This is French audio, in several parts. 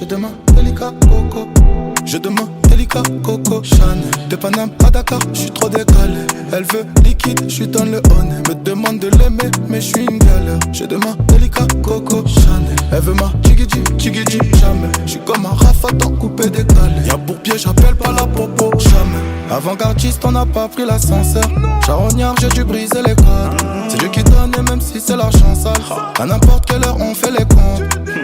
je demande délicat coco. Je demande délicat coco Chanel. De Paname à Dakar, je suis trop décalé. Elle veut liquide, je suis dans le honey. Me demande de l'aimer, mais je suis une galère. Je demande délicat coco Chanel. Elle veut ma tigidi, jamais. Je suis comme un rafatan coupé décalé. Y'a bourbier, j'appelle pas la popo, jamais. Avant-gardiste, on n'a pas pris l'ascenseur. Charognard, j'ai dû briser les codes. C'est Dieu qui donne et même si c'est l'argent sale. À n'importe quelle heure, on fait les comptes.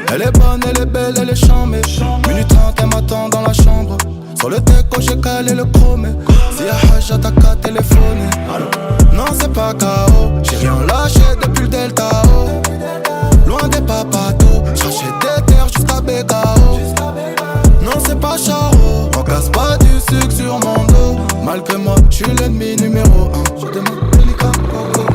Elle est bonne, elle est belle, elle est chambée. Minute 30, elle m'attend dans la chambre. Sur le déco, j'ai calé le chromé. Si y'a haj, t'as qu'à téléphoner. Non, c'est pas KO. J'ai rien lâché depuis le Delta O. Loin des papatos. Chercher des terres jusqu'à BKO. Non, c'est pas Charo. On casse pas du sucre sur mon dos. Malgré moi, je suis l'ennemi numéro 1. Je demande délicat coco.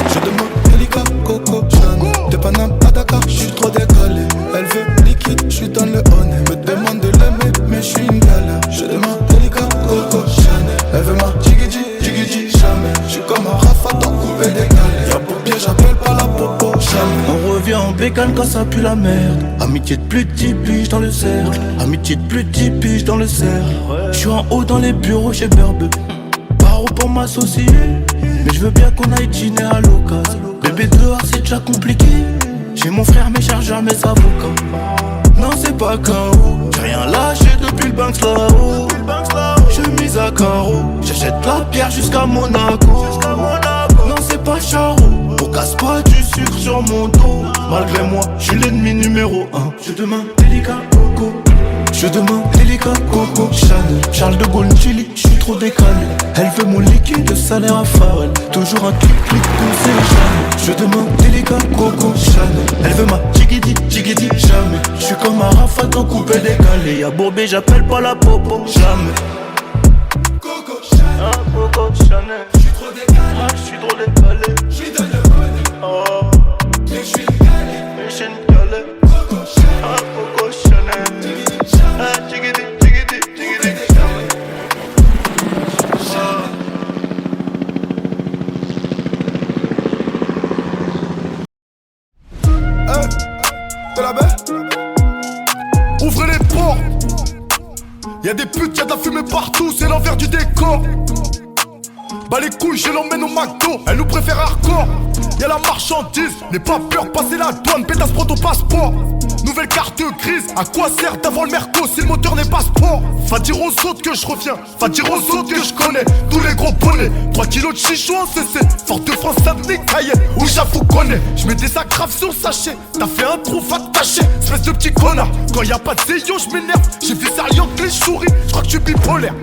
Je demande délicat coco Chanel. De Paname à Dakar, je suis trop décalé. Elle veut liquide, je suis dans le honey. Me demande de l'aimer, mais je suis une galère. Je demande délicat coco Chanel. Elle veut ma tigidi, jamais. Je suis comme un rafatan coupé décalé. Y'a beau pied, j'appelle pas la popo, jamais. On revient en bécane quand ça pue la merde. Amitié de plus de 10 piges dans le cercle. Amitié de plus de 10 piges dans le cercle. Je suis en haut dans les bureaux chez Berbe. Paro pour m'associer. Mais je veux bien qu'on aille dîner à l'occasion. Bébé dehors c'est déjà compliqué. J'ai mon frère, mes chargeurs, mes avocats. Non c'est pas KO. J'ai rien lâché depuis le Banks là-haut. Chemise à carreaux. J'achète la pierre jusqu'à Monaco. Non c'est pas Charo. On casse pas du sucre sur mon dos. Malgré moi, je suis l'ennemi numéro 1. Je demande délicat coco. Je demande délicat coco Chanel. Charles de Gaulle Chili, je suis trop décalé. Elle veut mon liquide, le salaire à Pharrell. Toujours un clic de c'est Chanel. Je demande délicat coco Chanel. Elle veut ma tigidi, jamais. Je suis comme un rafatan coupé décalé. Y'a Bourbé, j'appelle pas la popo, jamais. Coco Chanel. Ah, Coco Chanel. Je suis trop décalé. Ah, je suis trop décalé. Je suis dans le honey. Oh, Mais je suis une galère. mais je suis une galère. Coco Chanel. Ah, Coco Chanel. Ah, tigidi, jamais. De la baie. Ouvrez les portes. Y'a des putes, y'a de la fumée partout, c'est l'envers du décor. Bah les couilles, je l'emmène au McDo, elle nous préfère hardcore. Y'a la marchandise, n'aie pas peur, passer la douane, pétasse prends ton passeport. Nouvelle carte grise, à quoi sert d'avoir le merco si le moteur n'est pas sport? Va dire aux autres que je reviens, va dire aux autres que je connais tous les gros bonnets. 3 kilos de chichou en CC, Forte de France, Saint-Denis, Cayenne, où j'avoue connais. Je des agrafes sur le sachet, t'as fait un trou, va te tâcher, espèce de petit connard. Quand y'a pas de zéyo, je m'énerve, j'ai fait ça rien que les souris, je crois que tu bipolaire.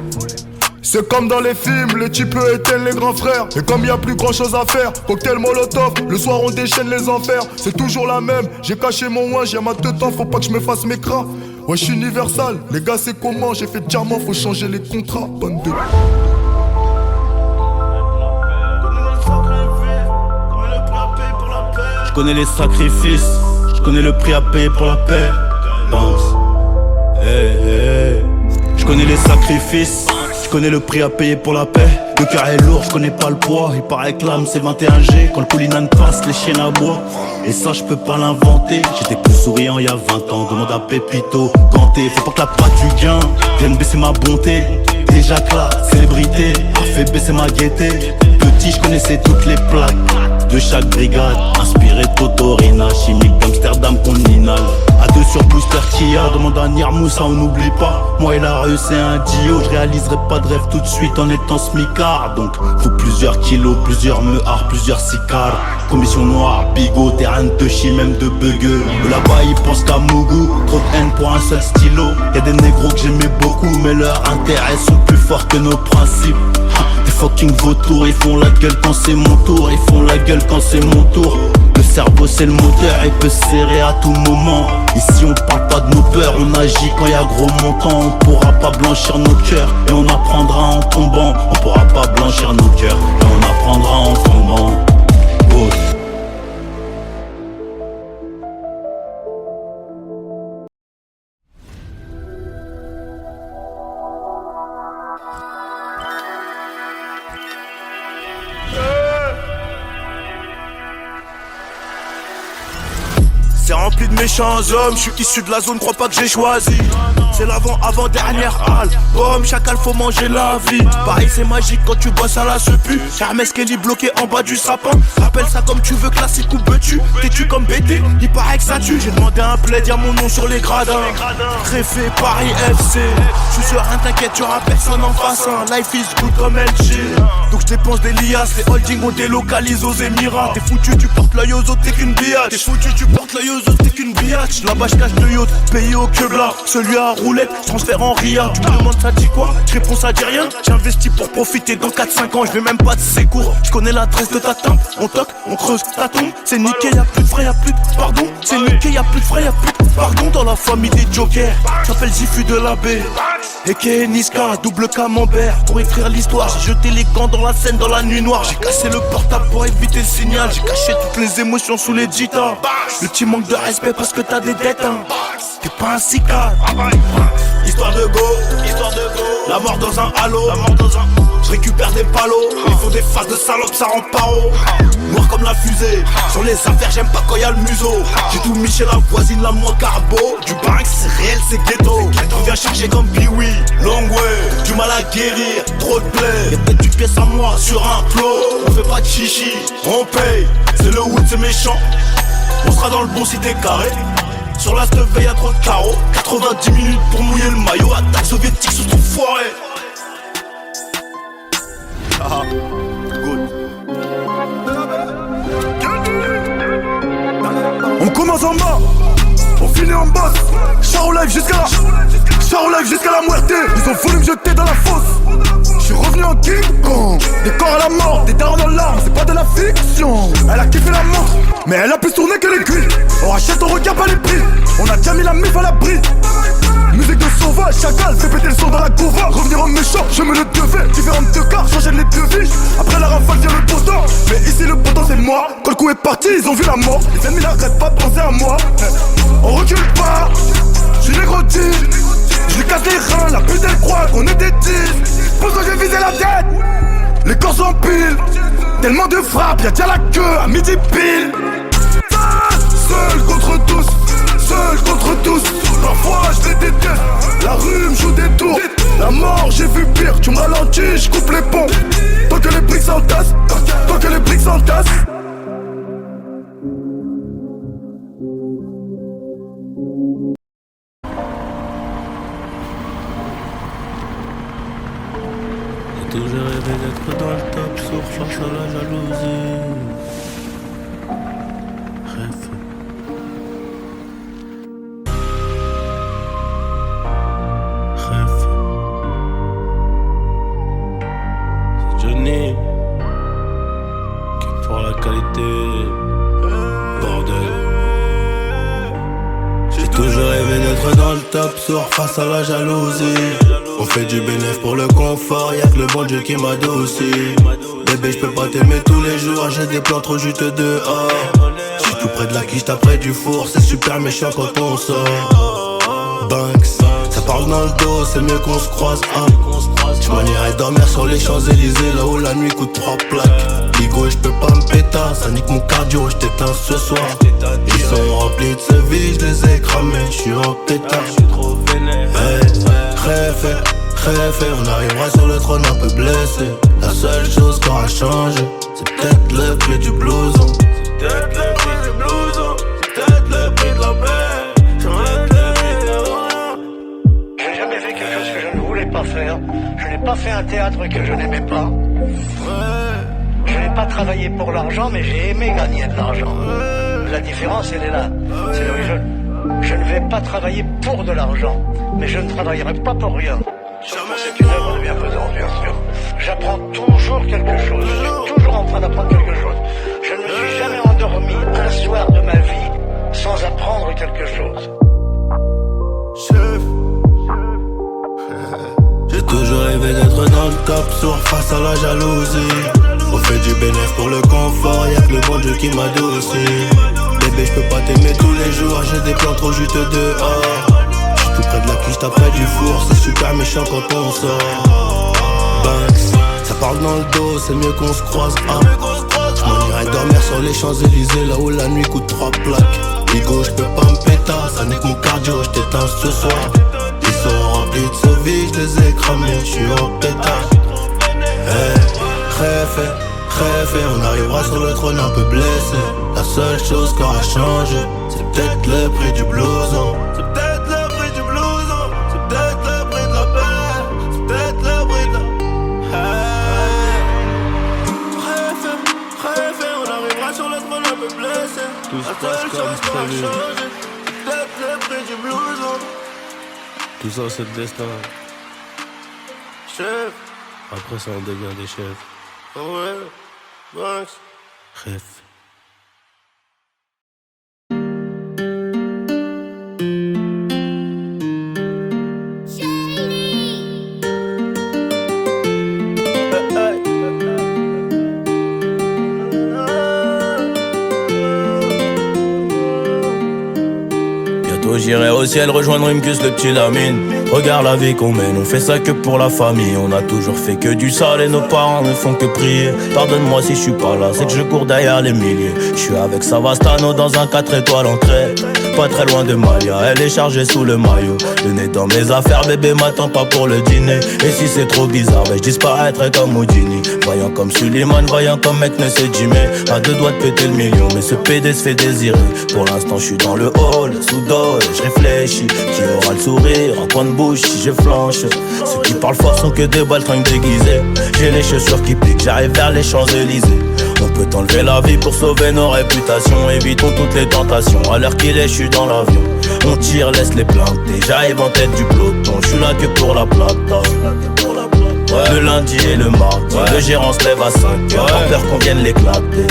C'est comme dans les films, les types éteignent les grands frères. Et comme y a plus grand chose à faire, cocktail molotov, le soir on déchaîne les enfers. C'est toujours la même, j'ai caché mon ouin, j'ai ma tête en, faut pas que je me fasse mes cras. Ouais je suis universal, les gars c'est comment, j'ai fait diamant, faut changer les contrats, bonne de... Je connais les sacrifices, je connais le prix à payer pour la paix. Bounce. Hey, hey. Je connais les sacrifices, je connais le prix à payer pour la paix. Le cœur est lourd, je connais pas le poids. Il paraît que l'âme c'est 21G. Quand le coulinan passe, les chiennes aboient. Et ça je peux pas l'inventer. J'étais plus souriant il y a 20 ans. Demande à Pépito, ganté. Faut pas que la patte du gain vienne baisser ma bonté. Déjà que la célébrité a fait baisser ma gaieté. Petit je connaissais toutes les plaques de chaque brigade, inspiré de Totorina, chimique d'Amsterdam qu'on inhale. À deux sur Booster Kia, demande à Nirmoussa, on n'oublie pas. Moi et la rue c'est un duo, je réaliserai pas de rêve tout de suite en étant smicard. Donc faut plusieurs kilos, plusieurs meuhards, plusieurs sicares. Commission noire, bigot, terrain de chi, même de bugueux. Là-bas ils pensent qu'à Mougou, trop de haine pour un seul stylo. Y'a des négros que j'aimais beaucoup, mais leurs intérêts sont plus forts que nos principes. Des fucking vautours, ils font la gueule quand c'est mon tour. Ils font la gueule quand c'est mon tour. Le cerveau c'est le moteur, il peut se serrer à tout moment. Ici on parle pas de nos peurs, on agit quand y a gros montant. On pourra pas blanchir nos cœurs, et on apprendra en tombant. On pourra pas blanchir nos cœurs, et on apprendra en tombant. Oh. c'est rempli de méchants hommes. Je suis issu de la zone, crois pas que j'ai choisi. C'est l'avant-avant-dernière halle. Comme chacal, faut manger la vie. Pareil, c'est magique quand tu bosses à la sepu. Hermès Kelly bloqué en bas du sapin. Appelle ça comme tu veux, classique ou betu. T'es-tu comme BT, il paraît que ça tue. J'ai demandé un plaid, y'a mon nom sur les gradins. Préfet Paris FC. Je suis serein, t'inquiète, y'aura personne en face. Life is good comme LG. Donc je dépense des liasses, les holdings on délocalise aux Émirats. T'es foutu, tu portes l'œil aux autres, t'es qu'une biatch. T'es foutu, tu portes l'œil aux autres, t'es qu'une biatch. Là-bas je cache le yacht, payé au quebla. Celui à roulette, transfert en RIA. Tu me demandes ça dit quoi? Je réponds ça dit rien. J'investis pour profiter dans 4-5 ans, je vais même pas de sécours. Je connais l'adresse de ta tempe, on toque, on creuse ta tombe. C'est niqué, y'a plus de frais, y'a plus de pardon. C'est niqué, y'a plus de frais, y'a plus de pardon. Dans la famille des jokers, j'appelle Zifu de la baie. Eke Niska, double camembert. Pour écrire l'histoire, j'ai jeté les gants dans la scène dans la nuit noire. J'ai cassé le portable pour éviter le signal. J'ai caché toutes les émotions sous les guitares. Le petit manque de respect parce que t'as des dettes hein. T'es pas un cicade. Histoire de go, la mort dans un halo. Je récupère des palos. Il faut des faces de salopes, ça rend paro. Noir comme la fusée. Sur les affaires, j'aime pas quand y'a le museau. J'ai tout mis chez la voisine, la moins carbo. Du Banks, c'est réel, c'est ghetto. On vient charger comme Biwi. Long way, du mal à guérir. Trop de play. Y'a peut-être une pièce à moi sur un flot. On fait pas de chichi, on paye. C'est le wood, c'est méchant. On sera dans le bon si t'es carré. Sur la stuff, y'a trop de carreaux. 90 minutes pour mouiller le maillot. Attaque soviétique sous ton foiré. Ah, good. On commence en bas, on finit en boss. Charo live jusqu'à la muerte. Ils ont voulu me jeter dans la fosse. J'suis revenu en King Kong. Des corps à la mort, des darons dans l'arme, c'est pas de la fiction. Elle a kiffé la montre, mais elle a plus tourné que les culs. On rachète, on regarde pas les prix. On a déjà mis la mif à l'abri. Musique de sauvage, chacal, fais péter le son dans la couva. Revenir en méchant, je me le devais. Différentes de cartes, j'enchaîne les devis. Après la rafale vient le potent. Mais ici le potent c'est moi. Quand le coup est parti, ils ont vu la mort. Les ennemis n'arrêtent pas de penser à moi. On recule pas, j'suis négroti. J'lui casse les reins, la pute elle croit qu'on est des tiges. Pour ça j'ai visé la tête, les corps s'empilent. Tellement de frappes, y'a déjà la queue à midi pile. Seul contre tous, seul contre tous. Parfois je les déteste, la rue me joue des tours. La mort j'ai vu pire, tu me ralentis, je coupe les ponts. Tant que les briques s'entassent, tant que les briques s'entassent. J'ai toujours rêvé d'être dans le top sur face à la jalousie. Rêve. Johnny qui pour la qualité. Bordel. J'ai toujours rêvé d'être dans le top sur face à la jalousie. On fait du bénéf pour le confort, y'a que le bon Dieu qui m'adoucit. Bébé j'peux pas t'aimer tous les jours, j'ai des plans trop juteux dehors. J'suis tout près de la quiche, t'as près du four, c'est super méchant quand on sort. Banks, ça parle dans le dos, c'est mieux qu'on se croise hein. J'm'en irai dormir sur les Champs-Élysées, là où la nuit coûte 3 plaques. Bigo et j'peux pas me péter, ça nique mon cardio, j't'éteins ce soir. Ils sont remplis de ce vie, j'les ai cramés, j'suis en pétard. Rêve, on arrivera sur le trône un peu blessé. La seule chose qui aura changé, c'est peut-être le prix du blouson. C'est peut-être le prix du blouson, c'est peut-être le prix de la paix. C'est peut-être le prix de la mort. J'ai jamais fait quelque chose que je ne voulais pas faire. Je n'ai pas fait un théâtre que je n'aimais pas. Je n'ai pas travaillé pour l'argent, mais j'ai aimé gagner de l'argent. La différence, elle est là. C'est je ne vais pas travailler pour de l'argent, mais je ne travaillerai pas pour rien. C'est une œuvre de bienfaisance, bien sûr. J'apprends toujours quelque chose. Je suis toujours en train d'apprendre quelque chose. Je ne me suis jamais endormi un soir de ma vie sans apprendre quelque chose. Chef. J'ai toujours rêvé d'être dans le top sur face à la jalousie. On fait du bénéf pour le confort, y'a que le bon Dieu qui m'adoucit. Bébé j'peux pas t'aimer tous les jours, j'ai des plans trop juteux dehors. J'suis tout près de la quiche, t'as près du four, c'est super méchant quand on sort. Banks, ça parle dans le dos, c'est mieux qu'on se croise hein. J'm'en irai dormir sur les Champs-Élysées, là où la nuit coûte 3 plaques. Nigo, j'peux pas me péter, ça nique mon cardio, j't'éteins ce soir. Ils sont remplis de sauvis, j'les ai cramés, j'suis en pétard. Rêve, on arrivera sur le trône un peu blessé. La seule chose qui aura changé, c'est peut-être le prix du blouson. C'est peut-être le prix du blouson. C'est peut-être le prix de la paix. C'est peut-être le prix de la... Rêve, on arrivera sur le trône un peu blessé. La seule chose qui aura changé, c'est peut-être le prix du blouson. Tout ça c'est le destin. Chef. Après ça on devient des chefs. Ouais, Max. Rêve. J'irai au ciel rejoindre Rimkus, le petit Lamine. Regarde la vie qu'on mène, on fait ça que pour la famille. On a toujours fait que du sale et nos parents ne font que prier. Pardonne-moi si je suis pas là, c'est que je cours derrière les milliers. Je suis avec Savastano dans un 4 étoiles en crête. Pas très loin de Malia, elle est chargée sous le maillot. Le nez dans mes affaires, bébé m'attend pas pour le dîner. Et si c'est trop bizarre, je disparaîtrai comme Houdini. Voyant comme Suleiman, voyant comme mec ne sait Jimmy. À deux doigts de péter le million, mais ce PD se fait désirer. Pour l'instant je suis dans le hall, sous dos, je réfléchis. Qui aura le sourire, en coin de bouche si je flanche. Ceux qui parlent fort sont que des baltringues déguisés. J'ai les chaussures qui piquent, j'arrive vers les Champs-Élysées. On peut enlever la vie pour sauver nos réputations. Évitons toutes les tentations, à l'heure qu'il est je suis dans l'avion. On tire, laisse les planter, j'arrive en tête du peloton. Je suis là que pour la plata. Ouais. Le lundi et le mardi, ouais. Le gérant se lève à 5h, ouais. Pas peur qu'on vienne l'éclater.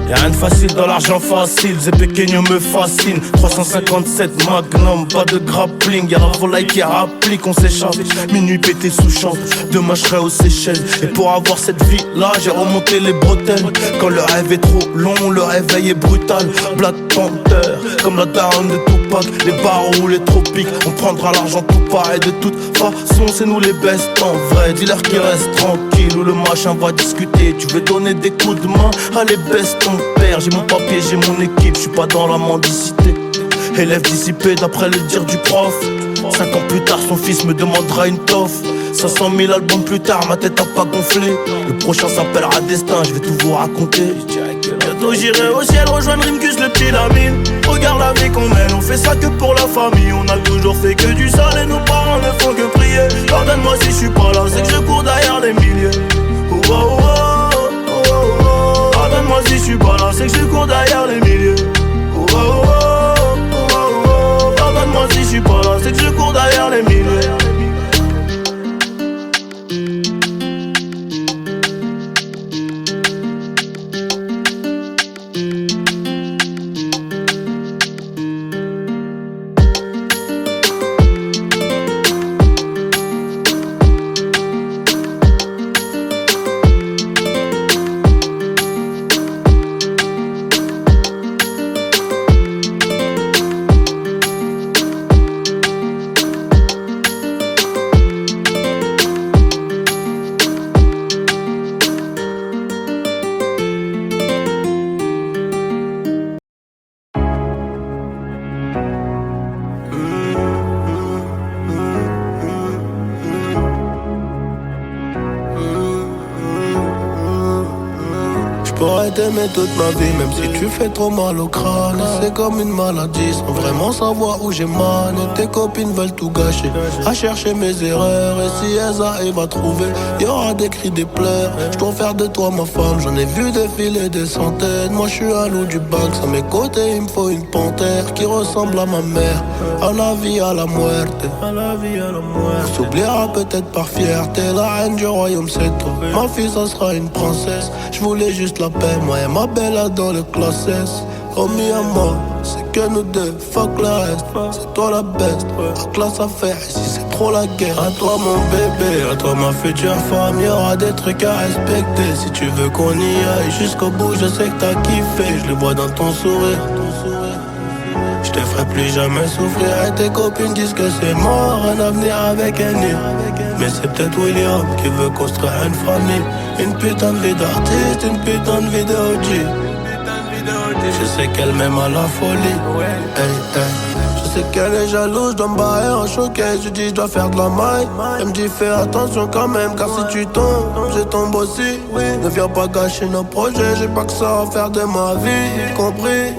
Y'a rien de facile dans l'argent facile, Zé Pequeño me fascine. 357 Magnum, pas de grappling. Y'a la volaille qui rapplique, on s'échappe. Minuit pété sous champ, demain je serai aux Seychelles. Et pour avoir cette vie là, j'ai remonté les bretelles. Quand le rêve est trop long, le réveil est brutal. Black Panther, comme la daronne de Tupac. Les barreaux ou les tropiques, on prendra l'argent tout pareil. De toute façon c'est nous les best en vrai. Dis-leur qu'ils restent tranquilles ou le machin va discuter. Tu veux donner des coups de main, allez baisse ton père. J'ai mon papier, j'ai mon équipe, je suis pas dans la mendicité. Élève dissipé d'après le dire du prof. 5 ans plus tard son fils me demandera une toffe. 500 000 albums plus tard, ma tête a pas gonflé. Le prochain s'appellera Destin, je vais tout vous raconter. Bientôt j'irai au ciel rejoindre Rimkus, le petit Lamine. Regarde la vie qu'on mène, on fait ça que pour la famille. On a toujours fait que du sale et nos parents ne font que prier. Pardonne-moi si je suis pas là, c'est que je cours derrière les milliers. Oh, oh, oh, oh, oh, oh. Pardonne-moi si je suis pas là, c'est que je cours derrière les milliers. Oh, oh, oh, oh, oh, oh. Pardonne-moi si je suis pas là, c'est que je cours derrière les milliers. J'pourrais t'aimer toute ma vie, même si tu fais trop mal au crâne. C'est comme une maladie, sans vraiment savoir où j'ai mal. Et tes copines veulent tout gâcher, à chercher mes erreurs. Et si elles arrivent à trouver, y'aura des cris, des pleurs. J'dois faire de toi ma femme, j'en ai vu défiler des centaines. Moi j'suis un loup du bac, à mes côtés il me faut une panthère qui ressemble à ma mère. À la vie, à la muerte, à la vie, à la muerte. On s'oubliera peut-être par fierté, la reine du royaume c'est toi. Ma fille ça sera une princesse, j'voulais juste la paix, moi et ma belle dans le classe S. Oh mi amor, c'est que nous deux, fuck le reste. C'est toi la best, la classe à faire, ici c'est trop la guerre. À toi mon bébé, à toi ma future femme, y'aura des trucs à respecter. Si tu veux qu'on y aille jusqu'au bout, je sais que t'as kiffé. Je le vois dans ton sourire. Je te ferai plus jamais souffrir. Et tes copines disent que c'est mort, un avenir avec un nid. Mais c'est peut-être William qui veut construire une famille. Une putain de vie d'artiste, une putain de vie de OG. Je sais qu'elle m'aime à la folie. Hey, hey. Je sais qu'elle est jalouse, je dois me barrer en choqué. Je dis je dois faire de la maille. Elle me dit fais attention quand même, car si tu tombes, je tombe aussi. Ne viens pas gâcher nos projets, j'ai pas que ça à faire de ma vie, compris?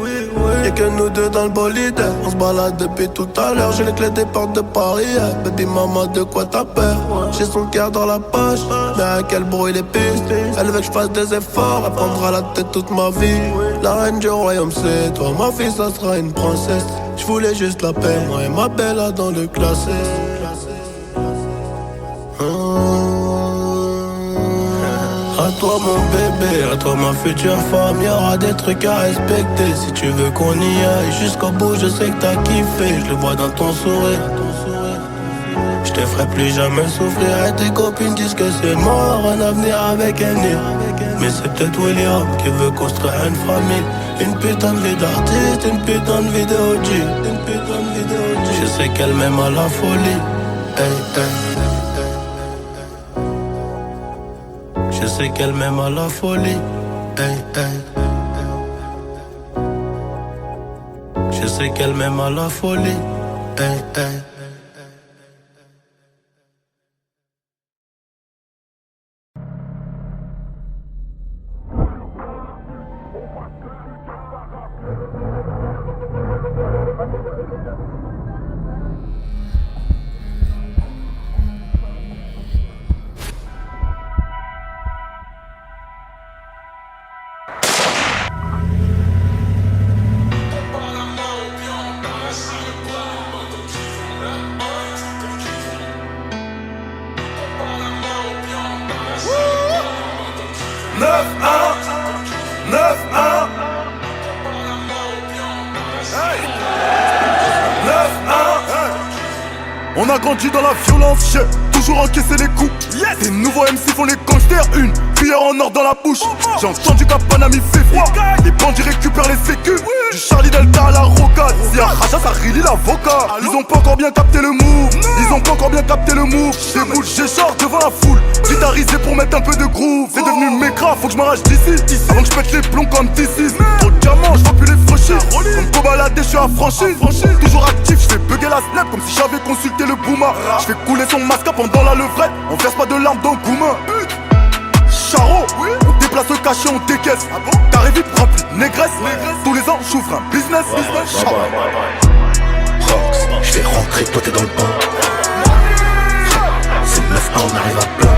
Y'a que nous deux dans le bolide. On se balade depuis tout à l'heure. J'ai les clés des portes de Paris. Baby maman, de quoi t'as peur? J'ai son cœur dans la poche, mais à quel bruit les pistes. Elle veut que je fasse des efforts, elle prendra la tête toute ma vie. La reine du royaume c'est toi, ma fille ça sera une princesse. Je voulais juste la paix, moi et ma belle là dans le classé. À toi mon bébé, à toi ma future femme, y'aura des trucs à respecter. Si tu veux qu'on y aille jusqu'au bout, je sais que t'as kiffé. Je le vois dans ton sourire. Je te ferai plus jamais souffrir. Et tes copines disent que c'est mort, un avenir avec un nid. Mais c'est peut-être William qui veut construire une famille. Une putain de vie d'artiste, une putain de vie de OG. Une putain de vie de OG. Je sais qu'elle m'aime à la folie. Hey, hey. Je sais qu'elle m'aime à la folie. Hey, hey. Je sais qu'elle m'aime à la folie. Hey, hey. On a grandi dans la violence, j'ai toujours encaissé les coups. Yes. Les nouveaux MC font les gangsters, une cuillère en or dans la bouche. J'ai entendu qu'à Panami fait froid. Les bandits récupèrent les sécus. Du Charlie Delta à la rocade. Si à Raja ça relie l'avocat. Ils ont pas encore bien capté le move. Ils ont pas encore bien capté le move. J'ai boule, j'écharpe devant la foule. Guitarisé pour mettre un peu de groove. C'est devenu mécra, faut que je m'arrache d'ici. Avant que je pète les plombs comme T6. Trop de diamants, je vois plus les franchir. Comme Kobalade, je suis affranchi. Toujours actif, je fais bugger la snap comme si j'avais consulté le Bouma. Je fais couler son masque pendant la levrette. On verse pas de larmes dans Gouma. Charo, on déplace le cachet, on décaisse. Carré vite rempli de négresse. Tous les ans, j'ouvre un business. Je vais rentrer, toi t'es dans le bain. C'est 9-1, on arrive à plein.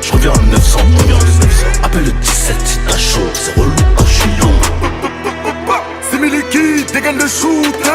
Je reviens en 900, appelle le 17 si t'as chaud. C'est relou quand je suis long. C'est Miliki, dégaine de shooter.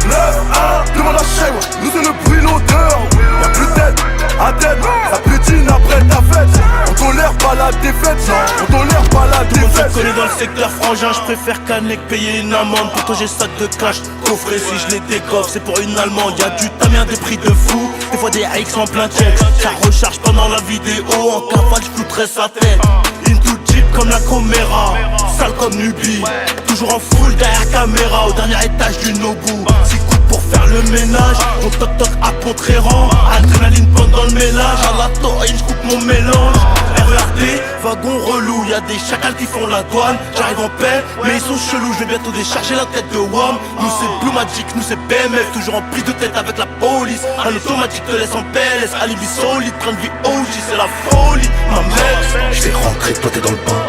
9-1, demande à Shewa, nous c'est le bruit, l'odeur. Y'a plus de tête, à tête, ça pétine après ta fête. On tolère pas la défaite, on tolère pas la Tout le monde défaite. se connaît dans le secteur frangin. Je préfère canner que payer une amende. Pour toi j'ai sac de cash, coffret si je les décoffre. C'est pour une allemande, y'a du tamien, des prix de fou. Des fois des AX en plein check. Ça recharge pendant la vidéo. En cavale je flouterai sa tête. Into Jeep comme la Comera. Sale comme Nubi. Toujours en full derrière caméra. Au dernier étage du Nobu. 6 coups pour faire le ménage. On toc toc à Pontréran. Adrénaline pendant le ménage. À la taurine je coupe mon mélange. RERD, wagon relou. Y'a des chacals qui font la douane. J'arrive en paix mais ils sont chelous. Je vais bientôt décharger la tête de WAM. Nous c'est Blue Magic, nous c'est BMF. Toujours en prise de tête avec la police. Un automatique te laisse en PLS. Alibi solide, train de vie OG, c'est la folie. Ma mec, Je vais rentrer, toi t'es dans le bain.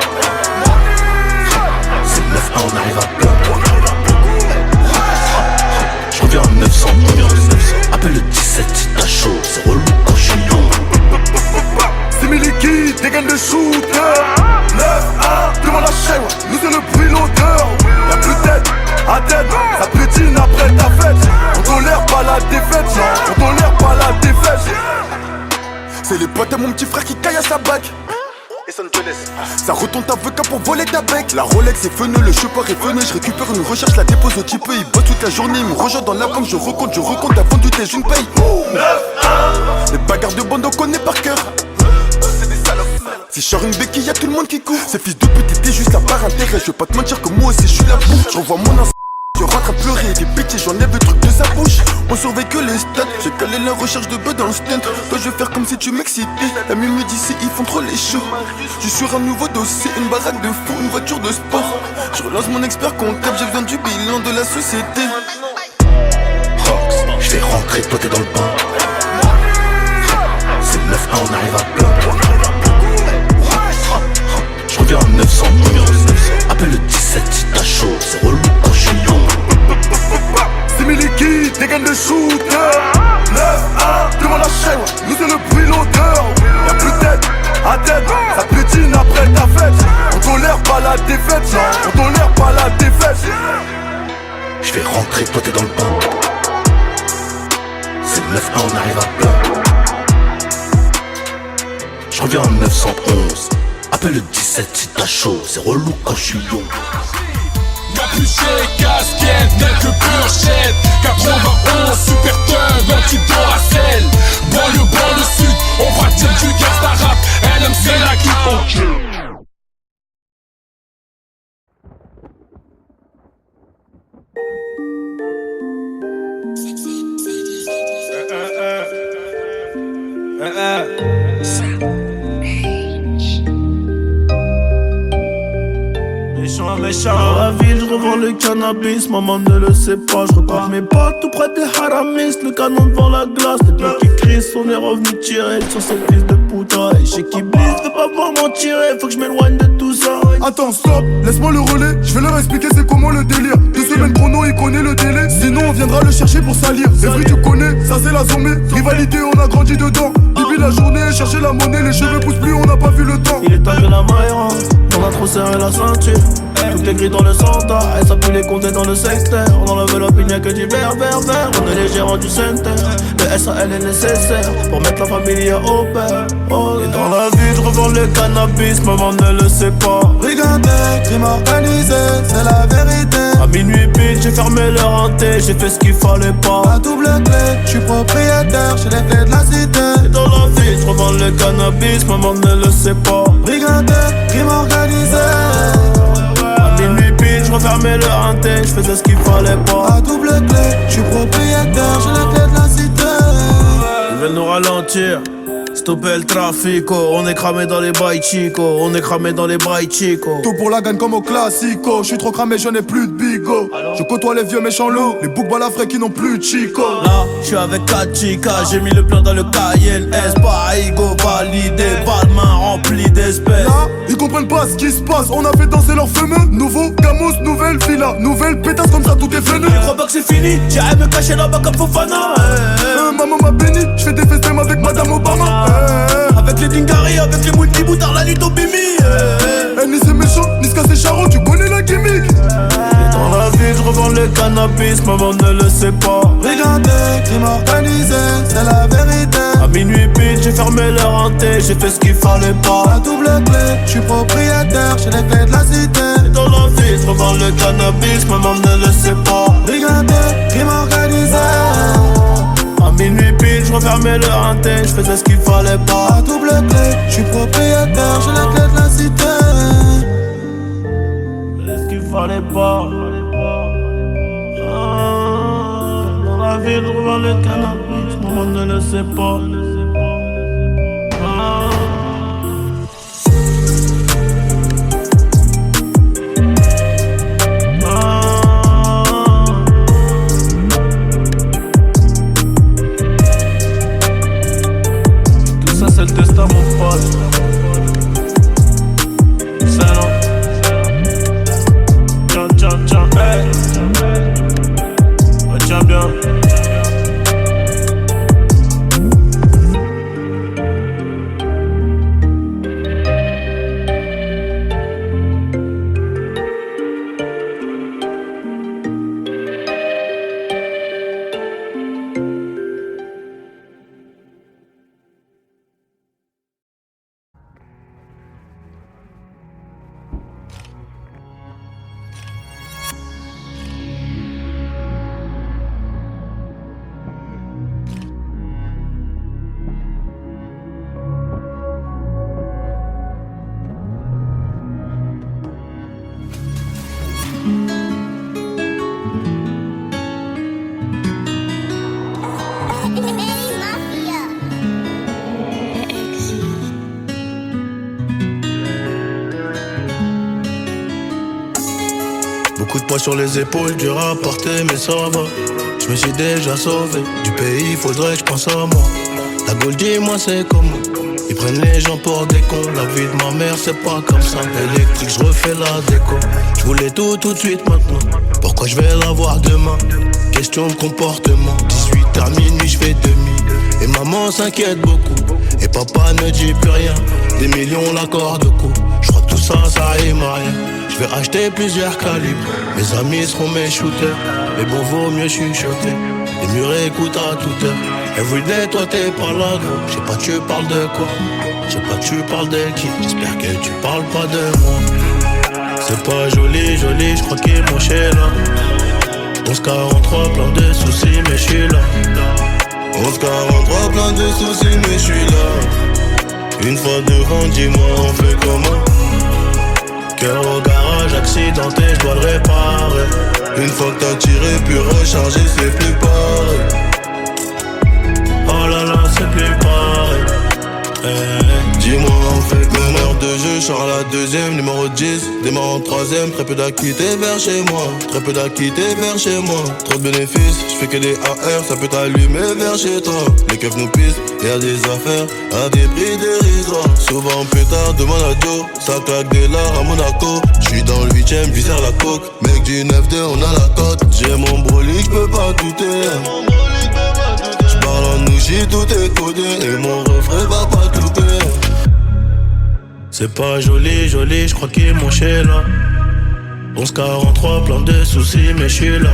C'est 9-1, on arrive à plein. Je reviens en 900, appelle le 17 si t'as chaud. C'est relou quand je suis long. C'est Miliki, dégaine de shooter. 9-1, demande à Shewa, nous c'est le bruit, l'odeur. Y'a plus de tête, à tête, ça pétine après ta fête. On tolère pas la défaite, on tolère pas la défaite. C'est les potes à mon petit frère qui caille à sa bague. Ça retourne ta vodka pour voler ta bec. La Rolex est venue, le chauffeur est venu. Je récupère une recherche, la dépose au type. Il bosse toute la journée, il me rejoint dans la banque. Je recompte, t'as vendu tes une paye. 9-1. Les bagarres de bande on connaît par cœur. Si je sors une béquille, y'a tout le monde qui court. Ces fils de pute étaient juste là par intérêt. Je vais pas te mentir que moi aussi je suis la bouffe. Je revois mon Je rentre à pleurer, des pitiés, j'enlève le truc de sa bouche. On surveille que les stats, j'ai calé la recherche de bœufs dans le stunt. Toi je vais faire comme si tu m'excitais. La mieux me dit si ils font trop les shows. Je suis sur un nouveau dossier, une baraque de fou, une voiture de sport. Je relance mon expert comptable, j'ai besoin du bilan de la société. Rox, je vais rentrer, toi t'es dans le bain. C'est le 9-1, on arrive à plein. Je reviens en 911. Appelle le 17 si t'as chaud, c'est relou quand je suis long. C'est mes liquides, des gaines de shooter. 9-1, devant la chaîne, nous c'est le bruit, l'odeur. Y'a plus de tête, à tête, ça pétine après ta fête. On tolère pas la défaite, non, on tolère pas la défaite. Je vais rentrer, toi t'es dans le bain. C'est le 9-1, on arrive à plein. Je reviens en 911. Appelle le 17 si t'as chaud, c'est relou quand je suis long. Capuché, casquette, telle que Purchette 91, super thug, anti-Doracel. Banlieue sud, on pratique du gangsta rap. LMC la clip. Dans la ville, je revends le cannabis, maman ne le sait pas. Je repars mes potes tout près des haramis, le canon devant la glace. Les mecs qui crient, on est revenu tirer sur ces fils de putain. Et chez qui blisse, veut pas voir m'en tirer, faut que je m'éloigne de tout ça. Attends, stop, laisse-moi le relais. Je vais leur expliquer c'est comment le délire. 2 semaines chrono, il connaît le délai. Sinon, on viendra le chercher pour salir. C'est vrai, tu connais, ça c'est la zombie. Rivalité, on a grandi dedans. Depuis la journée, chercher la monnaie, les cheveux poussent plus, on n'a pas vu le temps. Il est temps que la maille rentre, on a trop serré la ceinture. Tout est gris dans le centre, elle s'appuie les compter dans le secteur. On enlève l'opinion, y'a que du vert. On est les gérants du center. Le SAL est nécessaire pour mettre la famille au père. Oh, et dans la vie, je revends le cannabis, maman ne le sait pas. Brigandé, crime organisé, c'est la vérité. À minuit pile, j'ai fermé leur hanté, j'ai fait ce qu'il fallait pas. À double clé, je suis propriétaire, j'ai les clés de la cité. Et dans la vie, je revends le cannabis, maman ne le sait pas. Brigandé, crime organisé. À minuit pile, je refermais leur hanté, je faisais ce qu'il fallait pas. À double clé, je suis propriétaire, j'ai les clés de la cité. Ils veulent nous ralentir, stopper le trafic, on est cramé dans les bails chico, on est cramé dans les bails chico. Tout pour la gagne comme au classico. Je suis trop cramé, je n'ai plus de bigot. Je côtoie les vieux méchants loups, les boucs balafrés qui n'ont plus de chico. Là, je suis avec 4 chicas, j'ai mis le plan dans le KLS. Pas ego validé, pas de main remplie d'espèces. Là, ils comprennent pas ce qui se passe. On a fait danser leurs fameux. Nouveau Gamos, nouvelle villa, nouvelle pétasse, comme ça tout est venu. Je crois pas que c'est fini, j'irai me cacher là-bas comme Fofana. Maman m'a béni, je fais des festins avec Madame Obama. Avec les Dingari, avec les multi-boutards, la nuit au bimi. Ni c'est méchant, ni c'est charron, tu connais la gimmick. Et dans la ville, je revends le cannabis, maman ne le sait pas. Brigandé, crime organisé, c'est la vérité. À minuit pile, j'ai fermé leur hanté, j'ai fait ce qu'il fallait pas. À double clé, je suis propriétaire, j'ai les clés de la cité. Et dans la ville, je revends le cannabis, maman ne le sait pas. Brigandé, crime organisé. À minuit pile, je refermais le hanté, je faisais ce qu'il fallait pas. À double clé, je suis propriétaire, j'ai les clés de la cité. C'est ce qu'il fallait pas. Dans la ville, je revends le cannabis, maman ne le sait pas. Beaucoup de poids sur les épaules, dur à porter, mais ça va. Je me suis déjà sauvé du pays, faudrait que je pense à moi. La Gaule, dis-moi c'est comment. Ils prennent les gens pour des cons. La vie de ma mère c'est pas comme ça. Électrique, je refais la déco. Je voulais tout de suite maintenant. Pourquoi je vais l'avoir demain? Question de comportement. 18h minuit, je fais demi. Et maman s'inquiète beaucoup. Et papa ne dit plus rien. Des millions l'accord de coup. Je crois que tout ça, ça rime à rien. Je vais acheter plusieurs calibres. Mes amis seront mes shooters. Mais bon, vaut mieux chuchoter. Les murs écoutent à toute heure. Everyday, toi t'es pas là, gros. J'sais pas tu parles de quoi. J'sais pas tu parles de qui. J'espère que tu parles pas de moi. C'est pas joli, joli, j'crois qu'il est moché là. 11-43, plein de soucis, mais j'suis là. 11-43, plein de soucis, mais j'suis là. Une fois devant, dis-moi, on fait comment? Cœur au garage, accidenté, j'dois le réparer. Une fois que t'as tiré, puis recharger, c'est plus pareil. Oh là là, c'est plus pareil. Dis-moi, on fait meneur de jeu, Charles la deuxième, numéro 10. Démarre en troisième, très peu d'acquittés vers chez moi. Très peu d'acquittés vers chez moi. Trop de bénéfices, j'fais que des AR, ça peut t'allumer vers chez toi. Les keufs nous pissent, y'a des affaires à des prix dérisoires. Souvent pétard, demande à Joe, ça claque des lards à Monaco. J'suis dans le 8ème, j'vis la coke. Mec du 9-2, on a la cote. J'ai mon brolic, j'peux pas douter. J'parle en nouchi, tout est codé. Et mon refrain va pas clouter. C'est pas joli, joli, j'crois qu'il est moché là. 11-43, plein de soucis, mais j'suis là.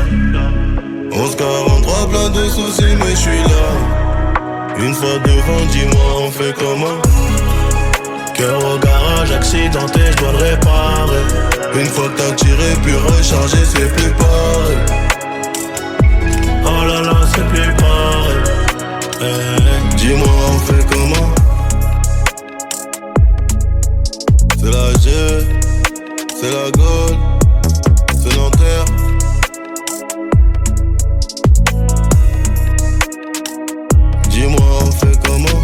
11-43, plein de soucis, mais j'suis là. Une fois devant, dis-moi, on fait comment? Cœur au garage, accidenté, j'dois le réparer. Une fois que t'as tiré, puis recharger, c'est plus pareil. Oh là là, c'est plus pareil. Dis-moi, on fait comment? C'est la G, c'est la Gaule, c'est Nanterre. Dis-moi, on fait comment?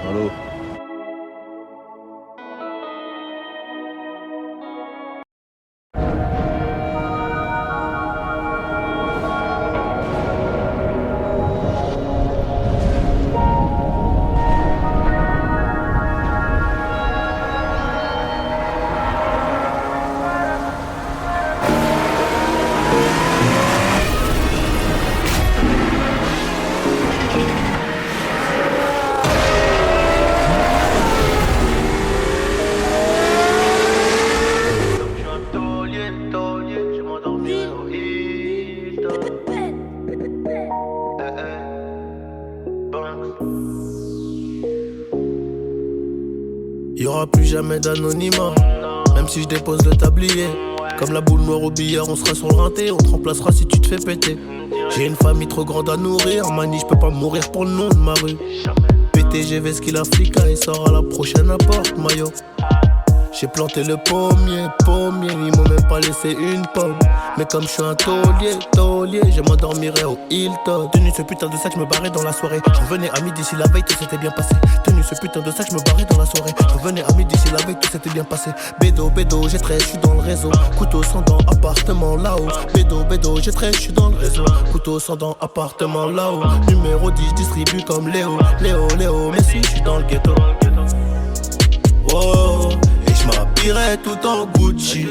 Allô? Y'aura plus jamais d'anonymat, même si je dépose le tablier. Comme la boule noire au billard, on sera sur le rinté. On te remplacera si tu te fais péter. J'ai une famille trop grande à nourrir. Mani, je peux pas mourir pour le nom de ma rue. PTGV, ce qu'il a flica, il sort à la prochaine apporte, maillot. J'ai planté le pommier, ils m'ont même pas laissé une pomme. Mais comme je suis un taulier, je m'endormirai au Hilton. Tenu ce putain de sac, je me barrais dans la soirée. Je revenais à midi si la veille tout s'était bien passé. Tenu ce putain de sac, je me barrais dans la soirée. Je revenais à midi si la veille tout s'était bien passé. Bédo, j'ai 13, je suis dans le réseau. Couteau sans dents, appartement là-haut. Bédo, j'ai 13, je suis dans le réseau. Couteau sans dents, appartement là-haut. Numéro 10, distribue comme Léo, mais si je suis dans le ghetto. Oh, et je m'habillerai tout en Gucci.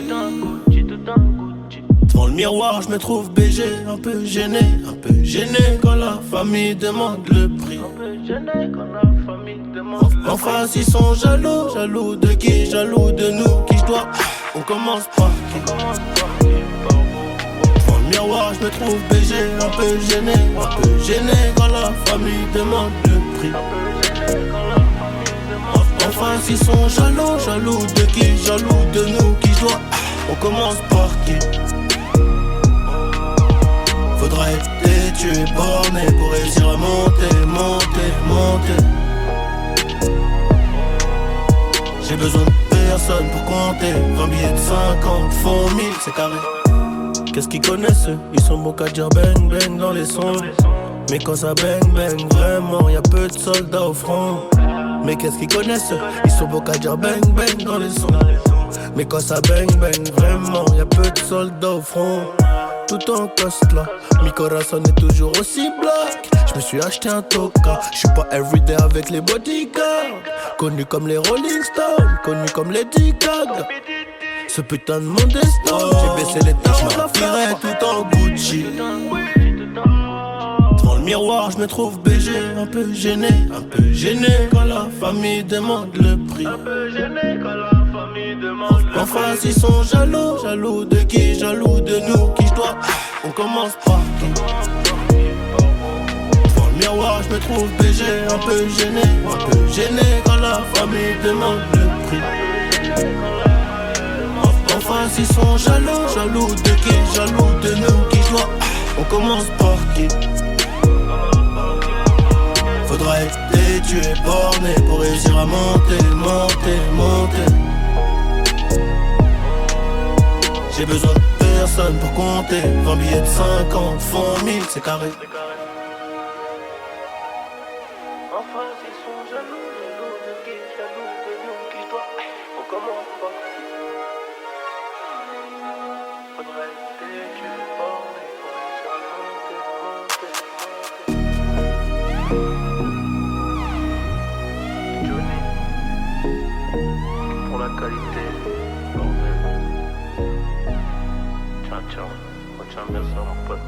Devant le miroir, je me trouve BG, un peu gêné quand la famille demande le prix. En face, ils sont jaloux, jaloux de qui? Jaloux de nous, qui je dois. On commence par qui? Devant le miroir, je me trouve BG, un peu gêné quand la famille demande le prix. En face, ils sont jaloux, jaloux de qui? Jaloux de nous, qui je dois. On commence par qui? Faudra être têtu et borné pour réussir à monter. J'ai besoin de personne pour compter. 20 billets de 50 font 1000, c'est carré. Qu'est-ce qu'ils connaissent eux? Ils sont bons qu'à dire bang bang dans les sons. Mais quand ça bang bang vraiment, y'a peu de soldats au front. Mais qu'est-ce qu'ils connaissent eux? Ils sont bons qu'à dire bang bang dans les sons. Mais quand ça bang bang vraiment, y'a peu de soldats au front. Tout en coste là, mi corazon est toujours aussi black. Je me suis acheté un toka, je suis pas everyday avec les bodyguards. Connu comme les Rolling Stones, connu comme les D-Gaga. Ce putain de mon destin, j'ai baissé les taches, je m'habillerai tout en Gucci. Devant le miroir, je me trouve BG, un peu gêné quand la famille demande le prix. En face, ils sont jaloux, jaloux de qui? Jaloux de nous, qui je dois. On commence par qui? Devant le miroir, je me trouve BG, un peu gêné quand la famille demande le prix. En face, ils sont jaloux, jaloux de qui? Jaloux de nous, qui je dois. On commence par qui? Faudra être têtu et borné pour réussir à monter. J'ai besoin de personne pour compter. 20 billets de 50 font 1000, c'est carré. En face, ils sont jaloux de qui? Jaloux de nous, qui je dois. On commence par qui? Faudrait être têtu et borné pour réussir à monter. Johnny, pour la qualité, bordel. Tiens, retiens bien ça mon pote.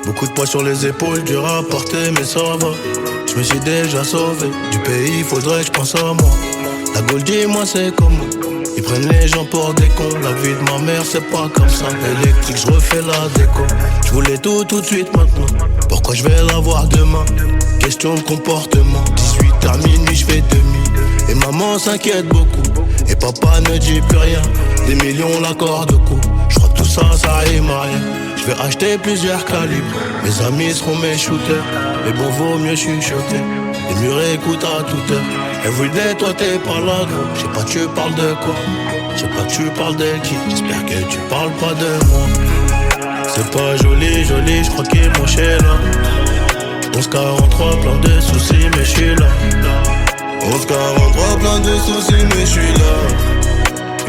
Beaucoup de poids sur les épaules, dur à porter, mais ça va. Je me suis déjà sauvé du pays, faudrait que je pense à moi. La Gaule, dis-moi c'est comment. Ils prennent les gens pour des cons. La vie de ma mère c'est pas comme ça. Électrique, je refais la déco. Je voulais tout de suite maintenant. Pourquoi je vais l'avoir demain? Question de comportement. 18h minuit, je fais demi. Et maman s'inquiète beaucoup. Et papa ne dit plus rien. Des millions l'accord de coup. Je crois que tout ça, ça rime à rien. Je vais acheter plusieurs calibres. Mes amis seront mes shooters. Mais bon, vaut mieux chuchoter. Les murs écoutent à toute heure. Everyday, toi t'es pas là, gros. Je sais pas, tu parles de quoi. Je sais pas, tu parles de qui. J'espère que tu parles pas de moi. C'est pas joli, joli, je crois qu'il est moché là. 1143, plein de soucis, mais je suis là. 1143, plein de soucis, mais je suis là.